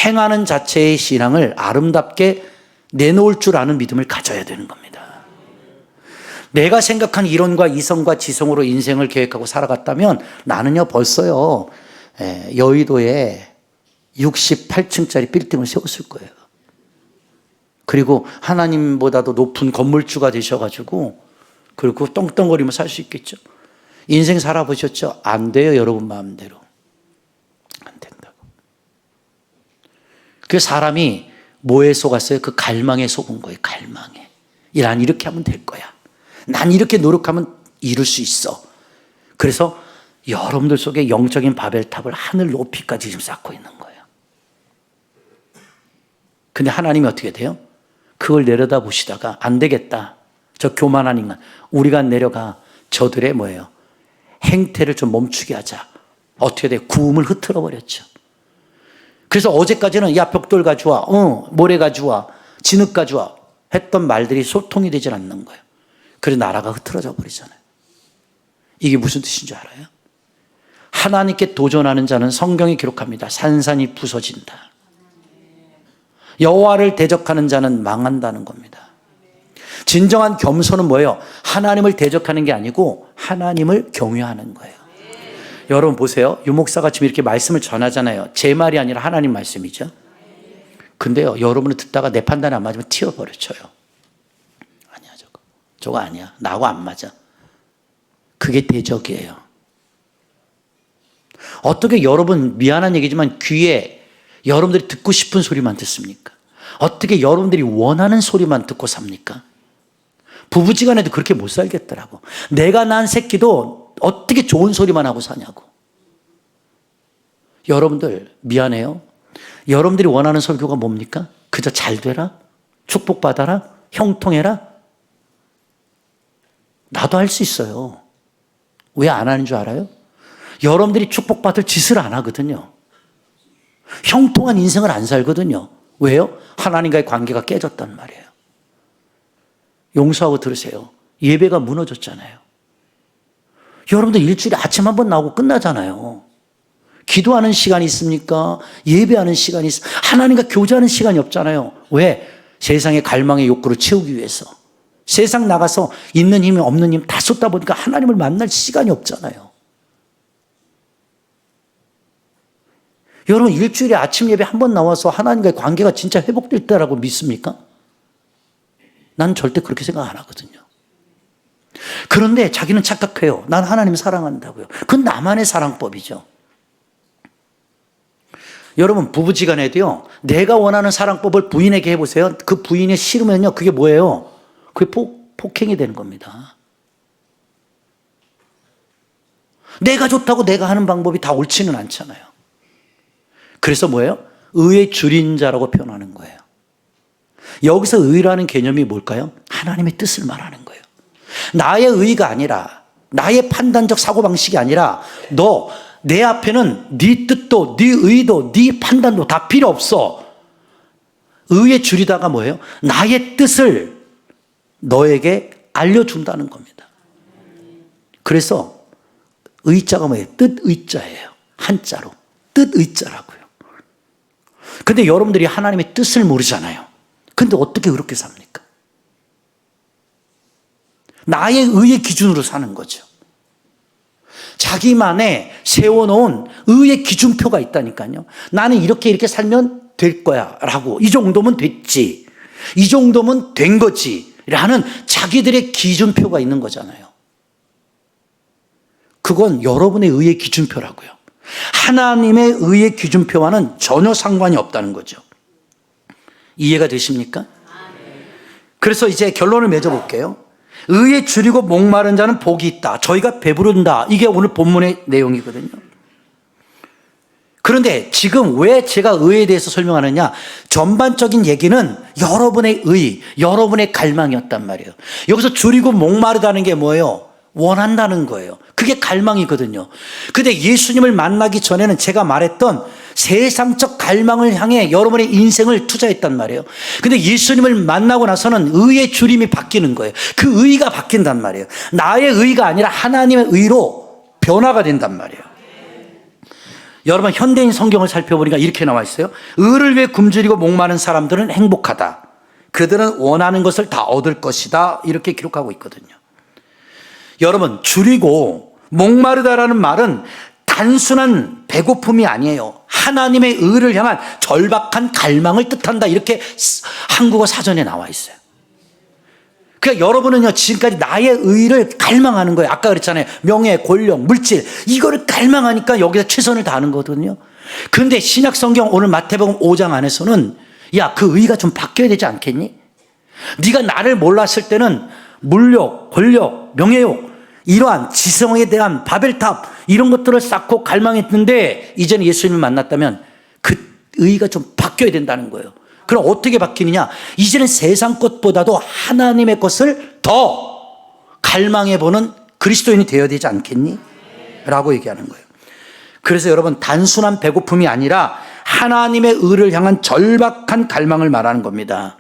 행하는 자체의 신앙을 아름답게 내놓을 줄 아는 믿음을 가져야 되는 겁니다. 내가 생각한 이론과 이성과 지성으로 인생을 계획하고 살아갔다면 나는요 벌써요 여의도에 68층짜리 빌딩을 세웠을 거예요. 그리고 하나님보다도 높은 건물주가 되셔가지고 그리고 떵떵거리며 살 수 있겠죠? 인생 살아보셨죠? 안 돼요, 여러분 마음대로. 안 된다고. 그 사람이 뭐에 속았어요? 그 갈망에 속은 거예요, 갈망에. 난 이렇게 하면 될 거야. 난 이렇게 노력하면 이룰 수 있어. 그래서 여러분들 속에 영적인 바벨탑을 하늘 높이까지 지금 쌓고 있는 거예요. 근데 하나님이 어떻게 돼요? 그걸 내려다 보시다가 안 되겠다. 저 교만한 인간. 우리가 내려가 저들의 뭐예요? 행태를 좀 멈추게 하자. 어떻게 돼요? 구음을 흐트러 버렸죠. 그래서 어제까지는 야 벽돌 가져와. 모래 가져와. 진흙 가져와. 했던 말들이 소통이 되질 않는 거예요. 그래서 나라가 흐트러져 버리잖아요. 이게 무슨 뜻인 줄 알아요? 하나님께 도전하는 자는 성경이 기록합니다. 산산이 부서진다. 여호와를 대적하는 자는 망한다는 겁니다. 진정한 겸손은 뭐예요? 하나님을 대적하는 게 아니고 하나님을 경외하는 거예요. 여러분 보세요. 유목사가 지금 이렇게 말씀을 전하잖아요. 제 말이 아니라 하나님 말씀이죠. 근데요, 여러분은 듣다가 내 판단이 안 맞으면 튀어버려쳐요. 아니야, 저거 아니야. 나하고 안 맞아. 그게 대적이에요. 어떻게 여러분, 미안한 얘기지만 귀에 여러분들이 듣고 싶은 소리만 듣습니까? 어떻게 여러분들이 원하는 소리만 듣고 삽니까? 부부지간에도 그렇게 못 살겠더라고. 내가 낳은 새끼도 어떻게 좋은 소리만 하고 사냐고. 여러분들 미안해요. 여러분들이 원하는 설교가 뭡니까? 그저 잘 되라? 축복받아라? 형통해라? 나도 할 수 있어요. 왜 안 하는 줄 알아요? 여러분들이 축복받을 짓을 안 하거든요. 형통한 인생을 안 살거든요. 왜요? 하나님과의 관계가 깨졌단 말이에요. 용서하고 들으세요. 예배가 무너졌잖아요. 여러분들 일주일에 아침 한번 나오고 끝나잖아요. 기도하는 시간이 있습니까? 예배하는 시간이 있습니까? 하나님과 교제하는 시간이 없잖아요. 왜? 세상의 갈망의 욕구를 채우기 위해서. 세상 나가서 있는 힘이 없는 힘 다 쏟다 보니까 하나님을 만날 시간이 없잖아요. 여러분 일주일에 아침 예배 한 번 나와서 하나님과의 관계가 진짜 회복될 때라고 믿습니까? 난 절대 그렇게 생각 안 하거든요. 그런데 자기는 착각해요. 난 하나님 사랑한다고요. 그건 나만의 사랑법이죠. 여러분 부부지간에도요. 내가 원하는 사랑법을 부인에게 해보세요. 그 부인이 싫으면요. 그게 뭐예요? 그게 폭행이 되는 겁니다. 내가 좋다고 내가 하는 방법이 다 옳지는 않잖아요. 그래서 뭐예요? 의의 줄인 자라고 표현하는 거예요. 여기서 의라는 개념이 뭘까요? 하나님의 뜻을 말하는 거예요. 나의 의가 아니라 나의 판단적 사고방식이 아니라 너 내 앞에는 네 뜻도 네 의도 네 판단도 다 필요 없어. 의의 줄이다가 뭐예요? 나의 뜻을 너에게 알려준다는 겁니다. 그래서 의자가 뭐예요? 뜻의자예요. 한자로 뜻의자라고요. 근데 여러분들이 하나님의 뜻을 모르잖아요. 근데 어떻게 그렇게 삽니까? 나의 의의 기준으로 사는 거죠. 자기만의 세워놓은 의의 기준표가 있다니까요. 나는 이렇게 살면 될 거야 라고, 이 정도면 됐지, 이 정도면 된 거지 라는 자기들의 기준표가 있는 거잖아요. 그건 여러분의 의의 기준표라고요. 하나님의 의의 기준표와는 전혀 상관이 없다는 거죠. 이해가 되십니까? 그래서 이제 결론을 맺어볼게요. 의에 줄이고 목마른 자는 복이 있다. 저희가 배부른다. 이게 오늘 본문의 내용이거든요. 그런데 지금 왜 제가 의에 대해서 설명하느냐? 전반적인 얘기는 여러분의 의, 여러분의 갈망이었단 말이에요. 여기서 줄이고 목마르다는 게 뭐예요? 원한다는 거예요. 그게 갈망이거든요. 근데 예수님을 만나기 전에는 제가 말했던 세상적 갈망을 향해 여러분의 인생을 투자했단 말이에요. 근데 예수님을 만나고 나서는 의의 줄임이 바뀌는 거예요. 그 의가 바뀐단 말이에요. 나의 의가 아니라 하나님의 의로 변화가 된단 말이에요. 여러분 현대인 성경을 살펴보니까 이렇게 나와 있어요. 의를 위해 굶주리고 목마른 사람들은 행복하다. 그들은 원하는 것을 다 얻을 것이다. 이렇게 기록하고 있거든요. 여러분 줄이고 목마르다라는 말은 단순한 배고픔이 아니에요. 하나님의 의를 향한 절박한 갈망을 뜻한다. 이렇게 한국어 사전에 나와 있어요. 그러니까 여러분은요, 지금까지 나의 의를 갈망하는 거예요. 아까 그랬잖아요. 명예, 권력, 물질, 이거를 갈망하니까 여기서 최선을 다하는 거거든요. 그런데 신약 성경 오늘 마태복음 5장 안에서는 야, 그 의가 좀 바뀌어야 되지 않겠니? 네가 나를 몰랐을 때는 물욕, 권력, 명예욕, 이러한 지성에 대한 바벨탑 이런 것들을 쌓고 갈망했는데 이제는 예수님을 만났다면 그 의가 좀 바뀌어야 된다는 거예요. 그럼 어떻게 바뀌느냐? 이제는 세상 것보다도 하나님의 것을 더 갈망해보는 그리스도인이 되어야 되지 않겠니? 라고 얘기하는 거예요. 그래서 여러분, 단순한 배고픔이 아니라 하나님의 의를 향한 절박한 갈망을 말하는 겁니다.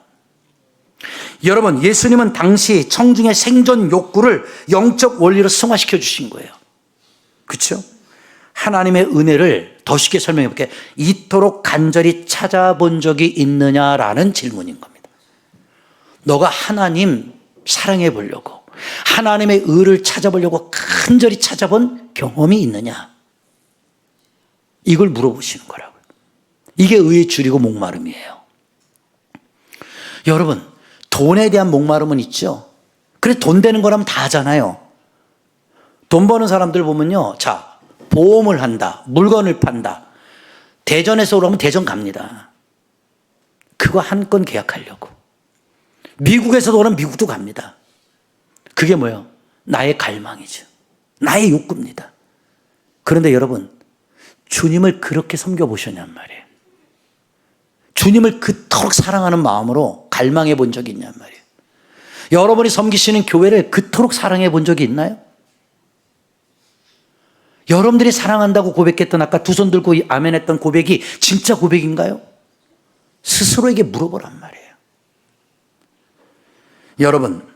여러분, 예수님은 당시 청중의 생존 욕구를 영적 원리로 승화시켜 주신 거예요. 그렇죠? 하나님의 은혜를 더 쉽게 설명해 볼게요. 이토록 간절히 찾아본 적이 있느냐라는 질문인 겁니다. 너가 하나님 사랑해 보려고, 하나님의 의를 찾아보려고 간절히 찾아본 경험이 있느냐? 이걸 물어보시는 거라고요. 이게 의에 줄이고 목마름이에요. 여러분, 돈에 대한 목마름은 있죠. 그래, 돈 되는 거라면 다 하잖아요. 돈 버는 사람들 보면요, 자, 보험을 한다, 물건을 판다, 대전에서 오라면 대전 갑니다. 그거 한 건 계약하려고. 미국에서도 오라면 미국도 갑니다. 그게 뭐예요? 나의 갈망이죠. 나의 욕구입니다. 그런데 여러분, 주님을 그렇게 섬겨보셨냔 말이에요. 주님을 그토록 사랑하는 마음으로 갈망해 본 적이 있냔 말이에요. 여러분이 섬기시는 교회를 그토록 사랑해 본 적이 있나요? 여러분들이 사랑한다고 고백했던, 아까 두 손 들고 아멘 했던 고백이 진짜 고백인가요? 스스로에게 물어보란 말이에요. 여러분,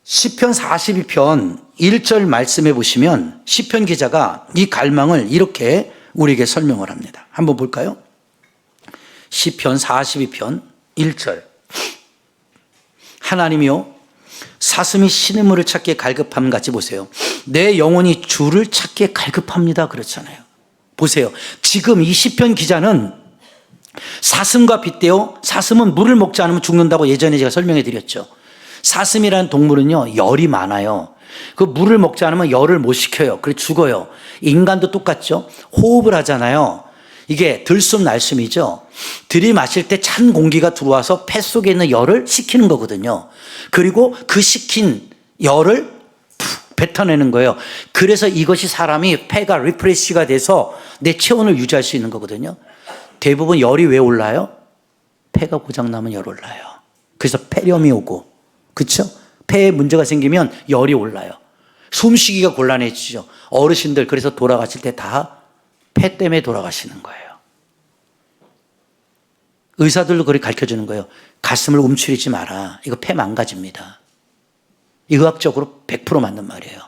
시편 42편 1절 말씀해 보시면 시편 기자가 이 갈망을 이렇게 우리에게 설명을 합니다. 한번 볼까요? 시편 42편 1절. 하나님이요, 사슴이 시냇물을 찾기에 갈급함 같이, 보세요, 내 영혼이 주를 찾기에 갈급합니다 그렇잖아요. 보세요, 지금 이 시편 기자는 사슴과 빗대어, 사슴은 물을 먹지 않으면 죽는다고 예전에 제가 설명해 드렸죠. 사슴이라는 동물은요, 열이 많아요. 그 물을 먹지 않으면 열을 못 식혀요. 그래서 죽어요. 인간도 똑같죠. 호흡을 하잖아요. 이게 들숨 날숨이죠. 들이마실 때 찬 공기가 들어와서 폐 속에 있는 열을 식히는 거거든요. 그리고 그 식힌 열을 푹 뱉어내는 거예요. 그래서 이것이 사람이 폐가 리프레시가 돼서 내 체온을 유지할 수 있는 거거든요. 대부분 열이 왜 올라요? 폐가 고장나면 열 올라요. 그래서 폐렴이 오고, 그렇죠? 폐에 문제가 생기면 열이 올라요. 숨쉬기가 곤란해지죠. 어르신들 그래서 돌아가실 때 다 폐 때문에 돌아가시는 거예요. 의사들도 그렇게 가르쳐주는 거예요. 가슴을 움츠리지 마라. 이거 폐 망가집니다. 의학적으로 100% 맞는 말이에요.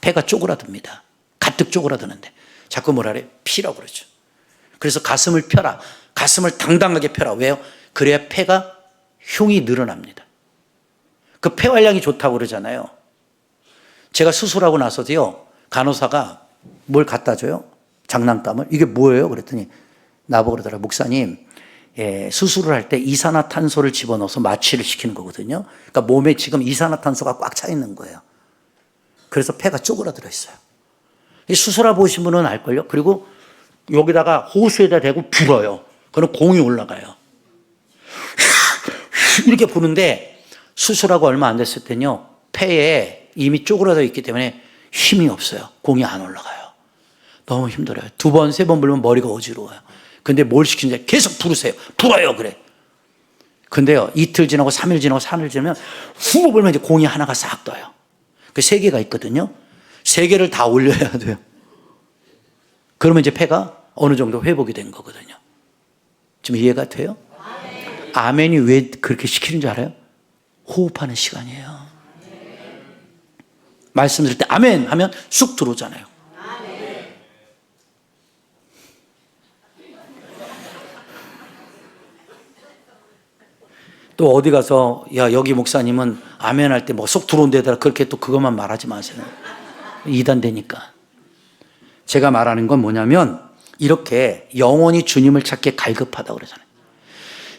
폐가 쪼그라듭니다. 가뜩 쪼그라드는데 자꾸 뭐라 그래? 피라고 그러죠. 그래서 가슴을 펴라. 가슴을 당당하게 펴라. 왜요? 그래야 폐가 흉이 늘어납니다. 그 폐활량이 좋다고 그러잖아요. 제가 수술하고 나서도요, 간호사가 뭘 갖다 줘요? 장난감을. 이게 뭐예요? 그랬더니 나보고 그러더라고요. 목사님, 수술을 할 때 이산화탄소를 집어넣어서 마취를 시키는 거거든요. 그러니까 몸에 지금 이산화탄소가 꽉 차 있는 거예요. 그래서 폐가 쪼그라들어 있어요. 수술하고 오신 분은 알걸요? 그리고 여기다가 호수에다 대고 불어요. 그럼 공이 올라가요. 이렇게 부는데 수술하고 얼마 안 됐을 때는요, 폐에 이미 쪼그라져 있기 때문에 힘이 없어요. 공이 안 올라가요. 너무 힘들어요. 2번, 3번 불면 머리가 어지러워요. 근데 뭘 시키는지 계속 부르세요. 불어요, 그래. 근데요, 이틀 지나고 3일 지나고 4일 지나면 후 불면 이제 공이 하나가 싹 떠요. 그 3개가 있거든요. 3개를 다 올려야 돼요. 그러면 이제 폐가 어느 정도 회복이 된 거거든요. 좀 이해가 돼요? 아멘이 왜 그렇게 시키는 줄 알아요? 호흡하는 시간이에요. 말씀 드릴 때 아멘 하면 쑥 들어오잖아요. 또 어디 가서 야, 여기 목사님은 아멘 할 때 뭐 쏙 들어온 데다가 그렇게 또 그것만 말하지 마세요. 이단되니까. 제가 말하는 건 뭐냐면 이렇게 영원히 주님을 찾기에 갈급하다고 그러잖아요.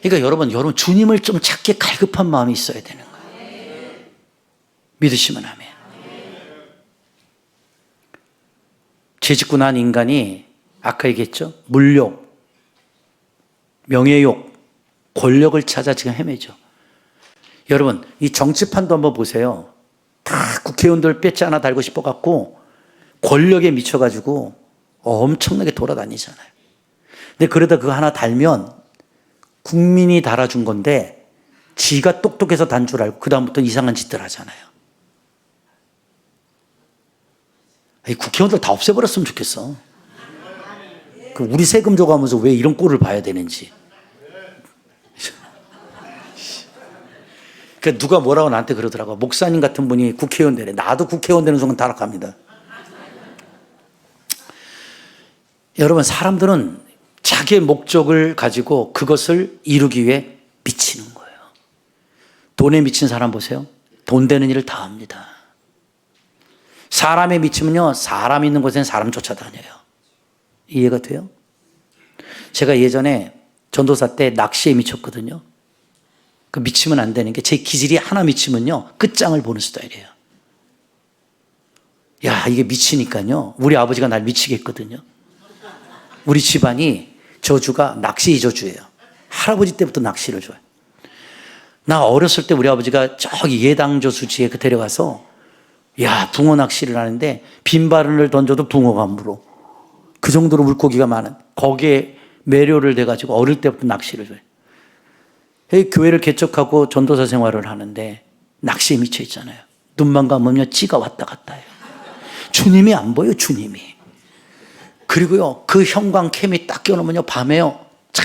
그러니까 여러분 주님을 좀 찾기에 갈급한 마음이 있어야 되는 거예요. 믿으시면 아멘. 죄짓고 난 인간이 아까 얘기했죠. 물욕, 명예욕, 권력을 찾아 지금 헤매죠. 여러분 이 정치판도 한번 보세요. 다 국회의원들 배지 하나 달고 싶어갖고 권력에 미쳐가지고 엄청나게 돌아다니잖아요. 근데 그러다 그거 하나 달면 국민이 달아준 건데 지가 똑똑해서 단 줄 알고 그 다음부터 이상한 짓들 하잖아요. 국회의원들 다 없애버렸으면 좋겠어. 우리 세금 줘가면서 왜 이런 꼴을 봐야 되는지. 그러니까 누가 뭐라고 나한테 그러더라고. 목사님 같은 분이 국회의원 되래. 나도 국회의원 되는 순간 타락합니다. 여러분 사람들은 자기의 목적을 가지고 그것을 이루기 위해 미치는 거예요. 돈에 미친 사람 보세요. 돈 되는 일을 다 합니다. 사람에 미치면요, 사람 있는 곳에는 사람 쫓아다녀요. 이해가 돼요? 제가 예전에 전도사 때 낚시에 미쳤거든요. 그 미치면 안 되는 게 제 기질이 하나 미치면요 끝장을 보는 스타일이에요. 야, 이게 미치니까요 우리 아버지가 날 미치게 했거든요. 우리 집안이 저주가 낚시 저주예요. 할아버지 때부터 낚시를 좋아해요. 나 어렸을 때 우리 아버지가 저기 예당저수지에 데려가서 야, 붕어 낚시를 하는데 빈바늘을 던져도 붕어가 안 물어. 그 정도로 물고기가 많은 거기에 매료를 돼가지고 어릴 때부터 낚시를 좋아해요. 교회를 개척하고 전도사 생활을 하는데 낚시에 미쳐 있잖아요. 눈만 감으면 찌가 왔다 갔다 해요. 주님이 안 보여요, 주님이. 그리고요, 그 형광 캠이 딱 껴놓으면요, 밤에요, 쫙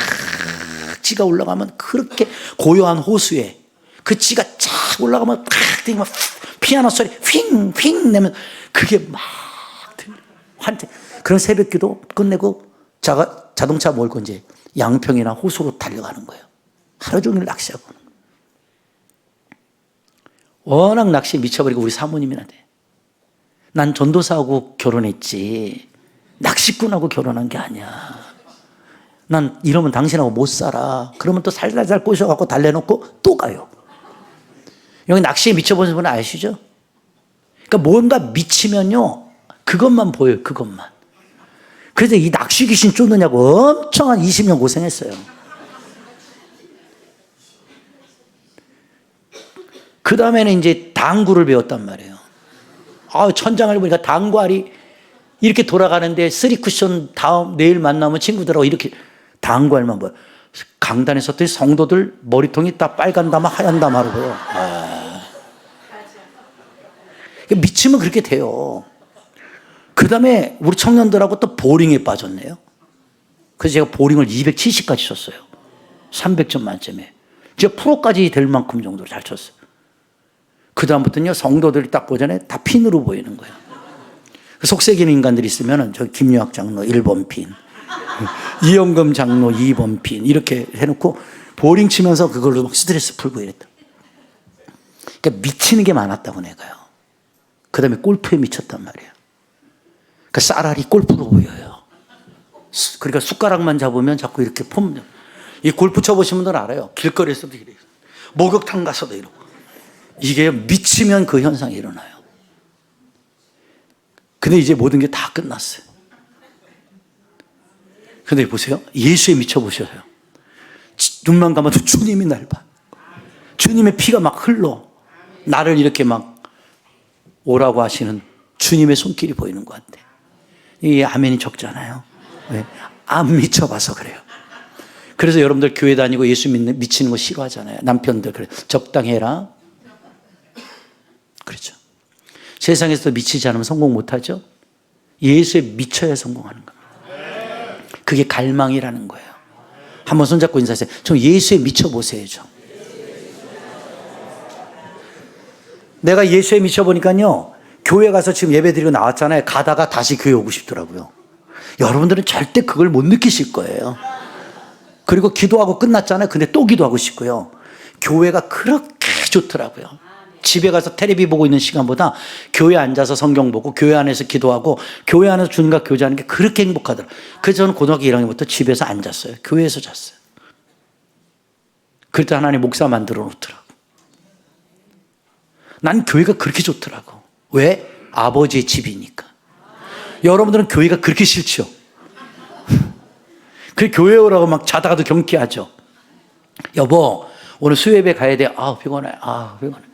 찌가 올라가면 그렇게 고요한 호수에 그 찌가 쫙 올라가면 팍 막 피아노 소리 휙휙 내면 그게 막 환태. 그런 새벽 기도 끝내고 자동차 몰고 이제 양평이나 호수로 달려가는 거예요. 하루 종일 낚시하고. 워낙 낚시에 미쳐버리고 우리 사모님이한테 난 전도사하고 결혼했지 낚시꾼하고 결혼한 게 아니야. 난 이러면 당신하고 못 살아. 그러면 또 살살살 꼬셔갖고 달래놓고 또 가요. 여기 낚시에 미쳐보신 분은 아시죠? 그러니까 뭔가 미치면요 그것만 보여요. 그것만. 그래서 이 낚시 귀신 쫓느냐고 엄청 한 20년 고생했어요. 그 다음에는 이제 당구를 배웠단 말이에요. 천장을 보니까 당구알이 이렇게 돌아가는데 3쿠션 다음 내일 만나면 친구들하고 이렇게 당구알만 보여. 강단에 섰더니 성도들 머리통이 다 빨간 담아 하얀 담아로 보여. 미치면 그렇게 돼요. 그 다음에 우리 청년들하고 또 보링에 빠졌네요. 그래서 제가 보링을 270까지 쳤어요. 300점 만점에. 제가 프로까지 될 만큼 정도로 잘 쳤어요. 그 다음부터는요, 성도들이 딱 보잖아요. 다 핀으로 보이는 거예요. 속색이는 인간들이 있으면은, 저 김유학 장로 1번 핀, 이영금 장로 2번 핀, 이렇게 해놓고 보링 치면서 그걸로 막 스트레스 풀고 이랬다. 그러니까 미치는 게 많았다고 내가요. 그 다음에 골프에 미쳤단 말이에요. 그러니까 쌀알이 골프로 보여요. 그러니까 숟가락만 잡으면 자꾸 이렇게 폼. 이 골프 쳐보신 분들은 알아요. 길거리에서도 이래요. 목욕탕 가서도 이러고. 이게 미치면 그 현상이 일어나요. 근데 이제 모든 게 다 끝났어요. 근데 보세요. 예수에 미쳐보셔요. 눈만 감아도 주님이 날 봐. 주님의 피가 막 흘러. 나를 이렇게 막 오라고 하시는 주님의 손길이 보이는 것 같아. 이게 아멘이 적잖아요. 왜? 안 미쳐봐서 그래요. 그래서 여러분들 교회 다니고 예수 미치는 거 싫어하잖아요. 남편들 그래. 적당히 해라. 그렇죠. 세상에서 미치지 않으면 성공 못하죠. 예수에 미쳐야 성공하는 겁니다. 그게 갈망이라는 거예요. 한번 손잡고 인사하세요. 좀 예수에 미쳐보세요. 좀. 내가 예수에 미쳐보니까요, 교회 가서 지금 예배 드리고 나왔잖아요. 가다가 다시 교회 오고 싶더라고요. 여러분들은 절대 그걸 못 느끼실 거예요. 그리고 기도하고 끝났잖아요. 근데 또 기도하고 싶고요. 교회가 그렇게 좋더라고요. 집에 가서 텔레비 보고 있는 시간보다 교회 앉아서 성경 보고 교회 안에서 기도하고 교회 안에서 주님과 교제하는 게 그렇게 행복하더라. 그래서 저는 고등학교 1학년부터 집에서 앉았어요. 교회에서 잤어요. 그럴 때 하나님 목사 만들어 놓더라고. 난 교회가 그렇게 좋더라고. 왜? 아버지의 집이니까. 여러분들은 교회가 그렇게 싫죠? 그 교회 오라고 막 자다가도 경기하죠. 여보, 오늘 수요예배 가야 돼. 아, 피곤해. 피곤해.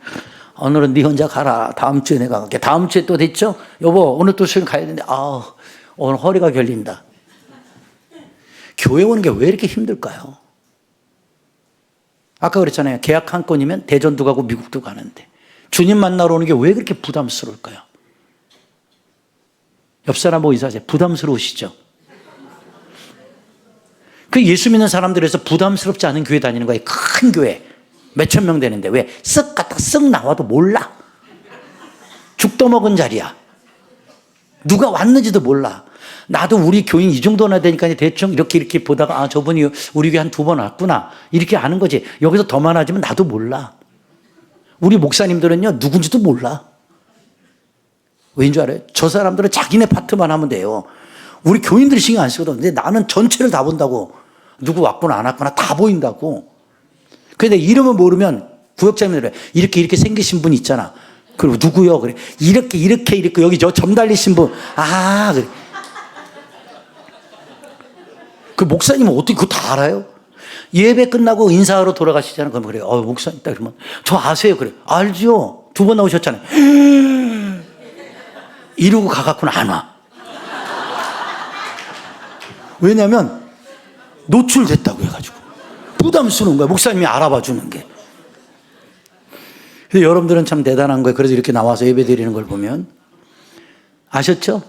오늘은 네 혼자 가라. 다음 주에 내가 갈게. 다음 주에 또 됐죠? 여보, 오늘 또 수요일 가야 되는데, 오늘 허리가 결린다. 교회 오는 게 왜 이렇게 힘들까요? 아까 그랬잖아요. 계약 한 건이면 대전도 가고 미국도 가는데 주님 만나러 오는 게 왜 그렇게 부담스러울까요? 옆 사람 보고 인사하세요. 부담스러우시죠? 그 예수 믿는 사람들에서 부담스럽지 않은 교회 다니는 거예요. 큰 교회. 몇천 명 되는데 왜? 쓱 갔다 쓱 나와도 몰라. 죽 떠먹은 자리야. 누가 왔는지도 몰라. 나도 우리 교인 이 정도나 되니까 대충 이렇게 보다가 저분이 우리 교회 한 2번 왔구나. 이렇게 아는 거지. 여기서 더 많아지면 나도 몰라. 우리 목사님들은요, 누군지도 몰라. 왜인 줄 알아요? 저 사람들은 자기네 파트만 하면 돼요. 우리 교인들이 신경 안 쓰거든. 근데 나는 전체를 다 본다고. 누구 왔구나 안 왔구나 다 보인다고. 근데 이름을 모르면 구역장님들 이렇게 생기신 분 있잖아. 그리고 누구요? 그래. 이렇게 여기 저 점 달리신 분. 그래. 그 목사님은 어떻게 그거 다 알아요? 예배 끝나고 인사하러 돌아가시잖아요. 그럼 그래요. 목사님 딱 그러면 저 아세요? 그래. 알죠. 2번 나오셨잖아요. 이러고 가갖고는 안 와. 왜냐면 노출됐다고 해가지고 부담스러운 거야. 목사님이 알아봐 주는 게. 근데 여러분들은 참 대단한 거예요. 그래서 이렇게 나와서 예배 드리는 걸 보면 아셨죠?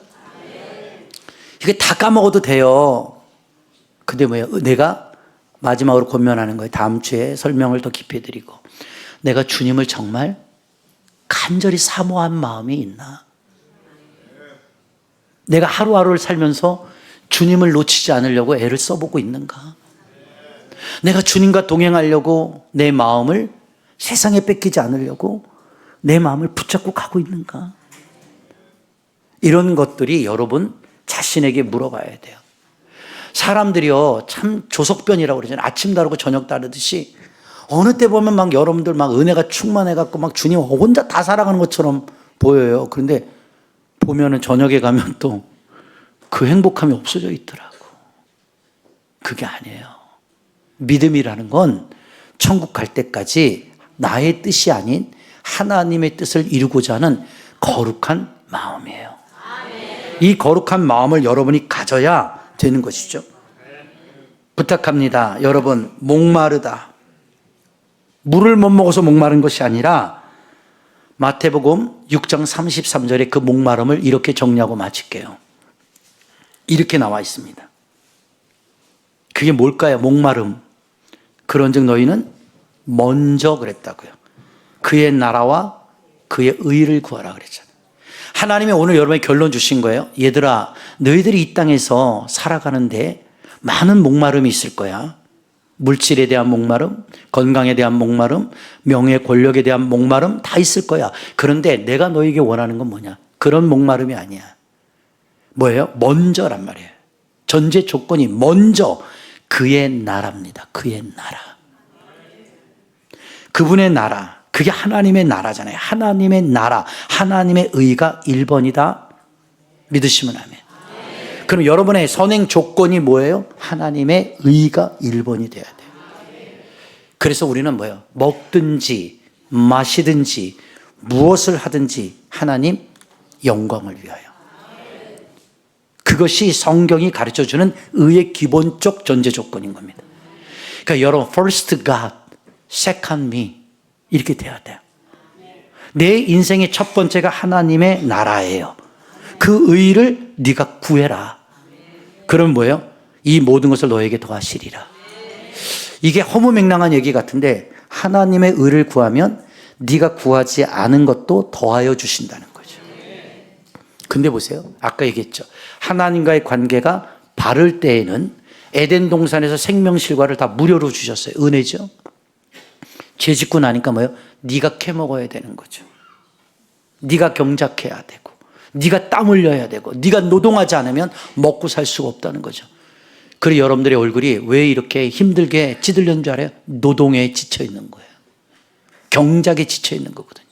이게 다 까먹어도 돼요. 근데 뭐예요? 내가 마지막으로 권면하는 거예요. 다음 주에 설명을 더 깊이 해드리고 내가 주님을 정말 간절히 사모한 마음이 있나? 내가 하루하루를 살면서 주님을 놓치지 않으려고 애를 써보고 있는가? 내가 주님과 동행하려고 내 마음을 세상에 뺏기지 않으려고 내 마음을 붙잡고 가고 있는가? 이런 것들이 여러분 자신에게 물어봐야 돼요. 사람들이요, 참 조석변이라고 그러잖아요. 아침 다르고 저녁 다르듯이 어느 때 보면 막 여러분들 막 은혜가 충만해갖고 막 주님 혼자 다 살아가는 것처럼 보여요. 그런데 보면은 저녁에 가면 또 그 행복함이 없어져 있더라고. 그게 아니에요. 믿음이라는 건 천국 갈 때까지 나의 뜻이 아닌 하나님의 뜻을 이루고자 하는 거룩한 마음이에요. 이 거룩한 마음을 여러분이 가져야 되는 것이죠. 부탁합니다. 여러분, 목마르다. 물을 못 먹어서 목마른 것이 아니라 마태복음 6장 33절에 그 목마름을 이렇게 정리하고 마칠게요. 이렇게 나와 있습니다. 그게 뭘까요? 목마름. 그런즉 너희는 먼저 그랬다고요. 그의 나라와 그의 의를 구하라 그랬잖아요. 하나님이 오늘 여러분에게 결론 주신 거예요. 얘들아, 너희들이 이 땅에서 살아가는데 많은 목마름이 있을 거야. 물질에 대한 목마름, 건강에 대한 목마름, 명예, 권력에 대한 목마름 다 있을 거야. 그런데 내가 너에게 원하는 건 뭐냐? 그런 목마름이 아니야. 뭐예요? 먼저란 말이에요. 전제 조건이 먼저 그의 나라입니다. 그의 나라. 그분의 나라. 그게 하나님의 나라잖아요. 하나님의 나라, 하나님의 의가 1번이다. 믿으시면 아멘. 그럼 여러분의 선행 조건이 뭐예요? 하나님의 의가 1번이 돼야 돼요. 그래서 우리는 뭐예요? 먹든지 마시든지 무엇을 하든지 하나님 영광을 위하여. 그것이 성경이 가르쳐주는 의의 기본적 전제 조건인 겁니다. 그러니까 여러분, first God, second me 이렇게 돼야 돼요. 내 인생의 첫 번째가 하나님의 나라예요. 그 의를 네가 구해라. 그럼 뭐예요? 이 모든 것을 너에게 더하시리라. 이게 허무맹랑한 얘기 같은데 하나님의 의를 구하면 네가 구하지 않은 것도 더하여 주신다는 거죠. 근데 보세요. 아까 얘기했죠. 하나님과의 관계가 바를 때에는 에덴 동산에서 생명실과를 다 무료로 주셨어요. 은혜죠. 죄 짓고 나니까 뭐예요? 네가 캐먹어야 되는 거죠. 네가 경작해야 되고, 네가 땀 흘려야 되고, 네가 노동하지 않으면 먹고 살 수가 없다는 거죠. 그리고 여러분들의 얼굴이 왜 이렇게 힘들게 찌들렸는 줄 알아요? 노동에 지쳐 있는 거예요. 경작에 지쳐 있는 거거든요.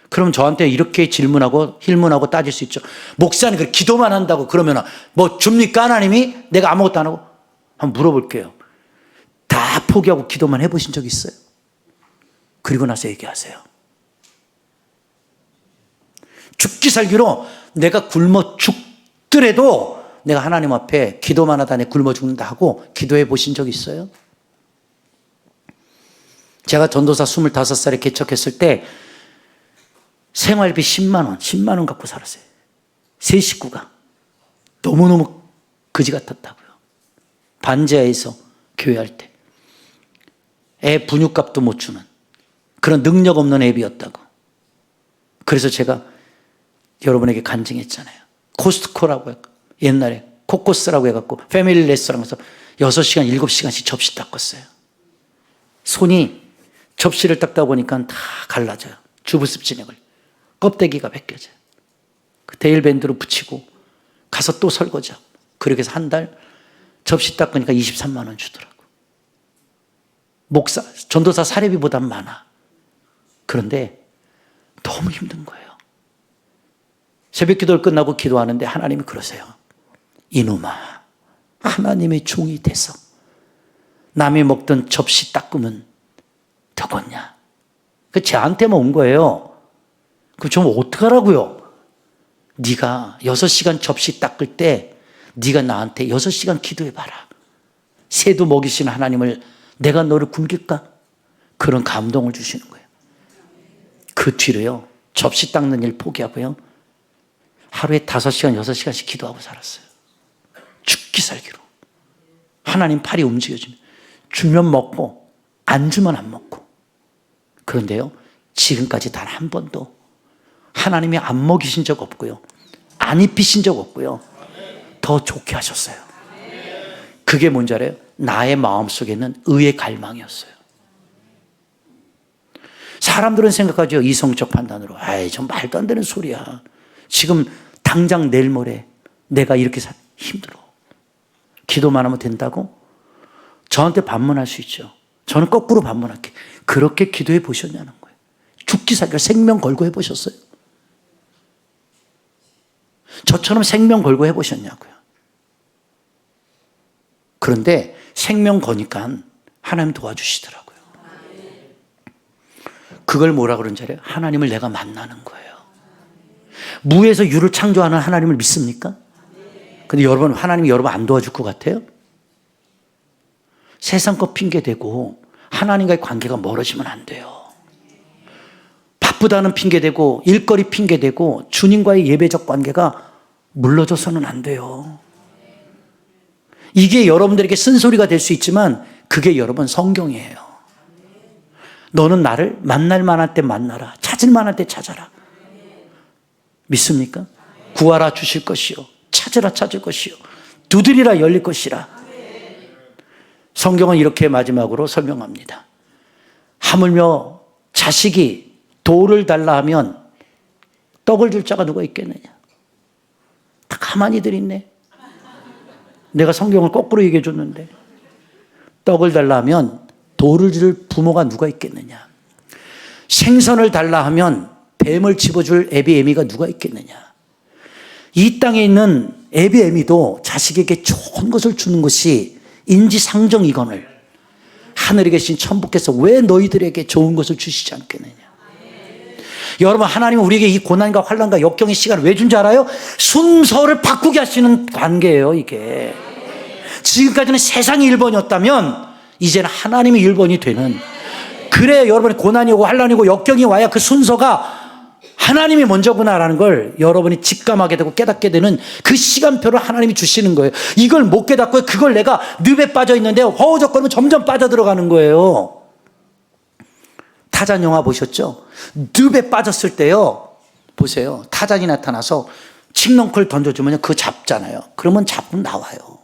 그럼 저한테 이렇게 질문하고 힐문하고 따질 수 있죠. 목사님, 그 기도만 한다고 그러면 뭐 줍니까? 하나님이? 내가 아무것도 안 하고? 한번 물어볼게요. 다 포기하고 기도만 해보신 적 있어요? 그리고 나서 얘기하세요. 죽기 살기로 내가 굶어 죽더라도 내가 하나님 앞에 기도만 하다 내 굶어 죽는다 하고 기도해 보신 적 있어요? 제가 전도사 25살에 개척했을 때 생활비 10만 원 갖고 살았어요. 세 식구가. 너무너무 그지 같았다고요. 반지하에서 교회할 때. 애 분유값도 못 주는 그런 능력 없는 애비였다고. 그래서 제가 여러분에게 간증했잖아요. 코스트코라고 해서 옛날에 코코스라고 해갖고 패밀리 레스토랑에서 6시간, 7시간씩 접시 닦았어요. 손이 접시를 닦다 보니까 다 갈라져요. 주부습 진액을. 껍데기가 벗겨져요. 그 데일밴드로 붙이고 가서 또 설거지하고. 그렇게 해서 한 달 접시 닦으니까 23만 원 주더라고. 목사, 전도사 사례비보단 많아. 그런데 너무 힘든 거예요. 새벽 기도를 끝나고 기도하는데 하나님이 그러세요. 이놈아, 하나님의 종이 돼서 남이 먹던 접시 닦으면 되겠냐? 쟤한테만 온 거예요. 그럼 좀 어떡하라고요? 네가 6시간 접시 닦을 때 네가 나한테 6시간 기도해봐라. 새도 먹이시는 하나님을 내가 너를 굶길까? 그런 감동을 주시는 거예요. 그 뒤로요, 접시 닦는 일 포기하고요, 하루에 5시간, 6시간씩 기도하고 살았어요. 죽기 살기로. 하나님 팔이 움직여주면, 주면 먹고 안 주면 안 먹고. 그런데요, 지금까지 단 한 번도 하나님이 안 먹이신 적 없고요, 안 입히신 적 없고요, 더 좋게 하셨어요. 그게 뭔지 알아요? 나의 마음속에는 의의 갈망이었어요. 사람들은 생각하죠. 이성적 판단으로. 아이, 좀 말도 안 되는 소리야. 지금 당장 내일 모레 내가 이렇게 힘들어. 기도만 하면 된다고? 저한테 반문할 수 있죠. 저는 거꾸로 반문할게. 그렇게 기도해 보셨냐는 거예요. 죽기 살기로 생명 걸고 해보셨어요? 저처럼 생명 걸고 해보셨냐고요. 그런데 생명 거니까 하나님 도와주시더라고요. 그걸 뭐라 그런지 알아요? 하나님을 내가 만나는 거예요. 무에서 유를 창조하는 하나님을 믿습니까? 근데 여러분, 하나님이 여러분 안 도와줄 것 같아요? 세상 거 핑계대고 하나님과의 관계가 멀어지면 안 돼요. 바쁘다는 핑계대고 일거리 핑계대고 주님과의 예배적 관계가 물러져서는 안 돼요. 이게 여러분들에게 쓴소리가 될 수 있지만 그게 여러분 성경이에요. 너는 나를 만날 만할 때 만나라. 찾을 만할 때 찾아라. 믿습니까? 구하라 주실 것이요, 찾으라 찾을 것이요, 두드리라 열릴 것이라. 성경은 이렇게 마지막으로 설명합니다. 하물며 자식이 돌을 달라 하면 떡을 줄 자가 누가 있겠느냐. 다 가만히들 있네. 내가 성경을 거꾸로 얘기해 줬는데, 떡을 달라 하면 돌을 줄 부모가 누가 있겠느냐. 생선을 달라 하면 뱀을 집어줄 애비 애미가 누가 있겠느냐. 이 땅에 있는 애비 애미도 자식에게 좋은 것을 주는 것이 인지상정이거늘 하늘에 계신 천부께서 왜 너희들에게 좋은 것을 주시지 않겠느냐. 여러분, 하나님은 우리에게 이 고난과 환난과 역경의 시간을 왜 준 줄 알아요? 순서를 바꾸게 하시는 관계예요. 이게 지금까지는 세상이 1번이었다면 이제는 하나님이 1번이 되는, 그래 여러분이 고난이 오고 환난이 오고 역경이 와야 그 순서가 하나님이 먼저구나라는 걸 여러분이 직감하게 되고 깨닫게 되는 그 시간표를 하나님이 주시는 거예요. 이걸 못 깨닫고 그걸 내가 늪에 빠져 있는데 허우적거리면 점점 빠져들어가는 거예요. 타잔 영화 보셨죠? 늪에 빠졌을 때요, 보세요. 타잔이 나타나서 칡넝쿨 던져주면 그거 잡잖아요. 그러면 잡으면 나와요.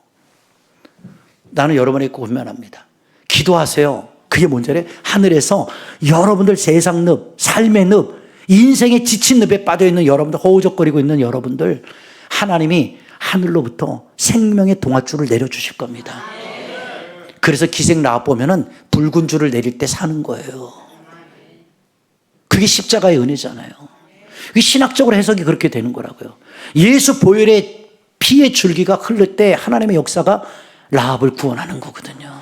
나는 여러분에게 고민합니다. 기도하세요. 그게 뭔지 알아요? 하늘에서 여러분들 세상 늪, 삶의 늪, 인생의 지친 늪에 빠져있는 여러분들, 허우적거리고 있는 여러분들, 하나님이 하늘로부터 생명의 동아줄을 내려주실 겁니다. 그래서 기생 라합 보면은 붉은 줄을 내릴 때 사는 거예요. 그게 십자가의 은혜잖아요. 신학적으로 해석이 그렇게 되는 거라고요. 예수 보혈의 피의 줄기가 흐를 때 하나님의 역사가 라합을 구원하는 거거든요.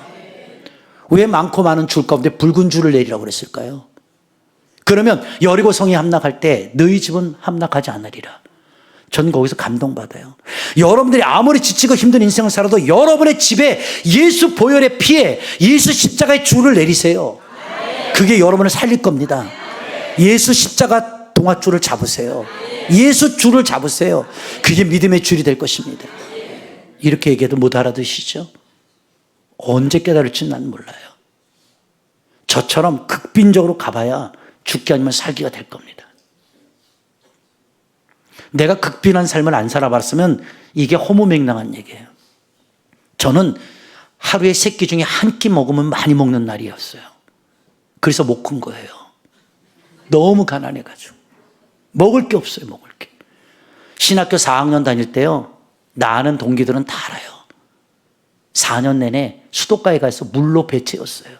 왜 많고 많은 줄 가운데 붉은 줄을 내리라고 그랬을까요? 그러면 여리고 성이 함락할 때 너희 집은 함락하지 않으리라. 전 거기서 감동받아요. 여러분들이 아무리 지치고 힘든 인생을 살아도 여러분의 집에 예수 보혈의 피에 예수 십자가의 줄을 내리세요. 그게 여러분을 살릴 겁니다. 예수 십자가 동아줄을 잡으세요. 예수 줄을 잡으세요. 그게 믿음의 줄이 될 것입니다. 이렇게 얘기해도 못 알아듣시죠? 언제 깨달을지는 난 몰라요. 저처럼 극빈적으로 가봐야 죽기 아니면 살기가 될 겁니다. 내가 극빈한 삶을 안 살아봤으면 이게 허무맹랑한 얘기예요. 저는 하루에 3끼 중에 한 끼 먹으면 많이 먹는 날이었어요. 그래서 못 큰 거예요. 너무 가난해가지고. 먹을 게 없어요, 먹을 게. 신학교 4학년 다닐 때요, 나 아는 동기들은 다 알아요. 4년 내내 수도가에 가서 물로 배 채웠어요.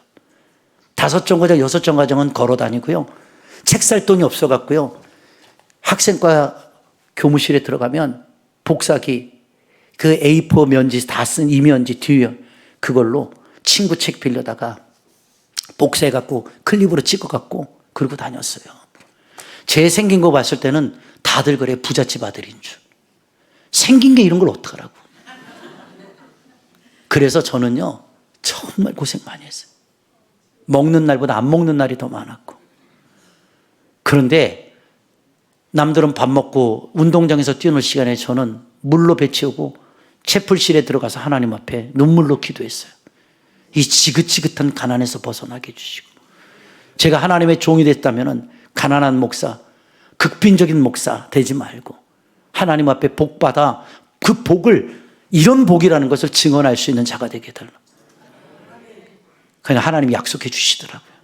5정거장, 6정거장은 걸어 다니고요. 책 살 돈이 없어갖고요. 학생과 교무실에 들어가면 복사기, 그 A4 면지 다 쓴 이면지 뒤에 그걸로 친구 책 빌려다가 복사해갖고 클립으로 찍어갖고 그러고 다녔어요. 제 생긴 거 봤을 때는 다들 그래 부잣집 아들인 줄. 생긴 게 이런 걸 어떡하라고. 그래서 저는요 정말 고생 많이 했어요. 먹는 날보다 안 먹는 날이 더 많았고. 그런데 남들은 밥 먹고 운동장에서 뛰어놀 시간에 저는 물로 배 채우고 채플실에 들어가서 하나님 앞에 눈물로 기도했어요. 이 지긋지긋한 가난에서 벗어나게 해주시고, 제가 하나님의 종이 됐다면 가난한 목사, 극빈적인 목사 되지 말고 하나님 앞에 복 받아 그 복을, 이런 복이라는 것을 증언할 수 있는 자가 되게 해달라. 그냥 하나님이 약속해 주시더라고요.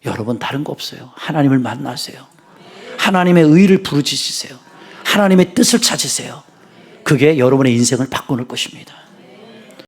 여러분 다른 거 없어요. 하나님을 만나세요. 하나님의 의를 부르짖으세요. 하나님의 뜻을 찾으세요. 그게 여러분의 인생을 바꿔놓을 것입니다.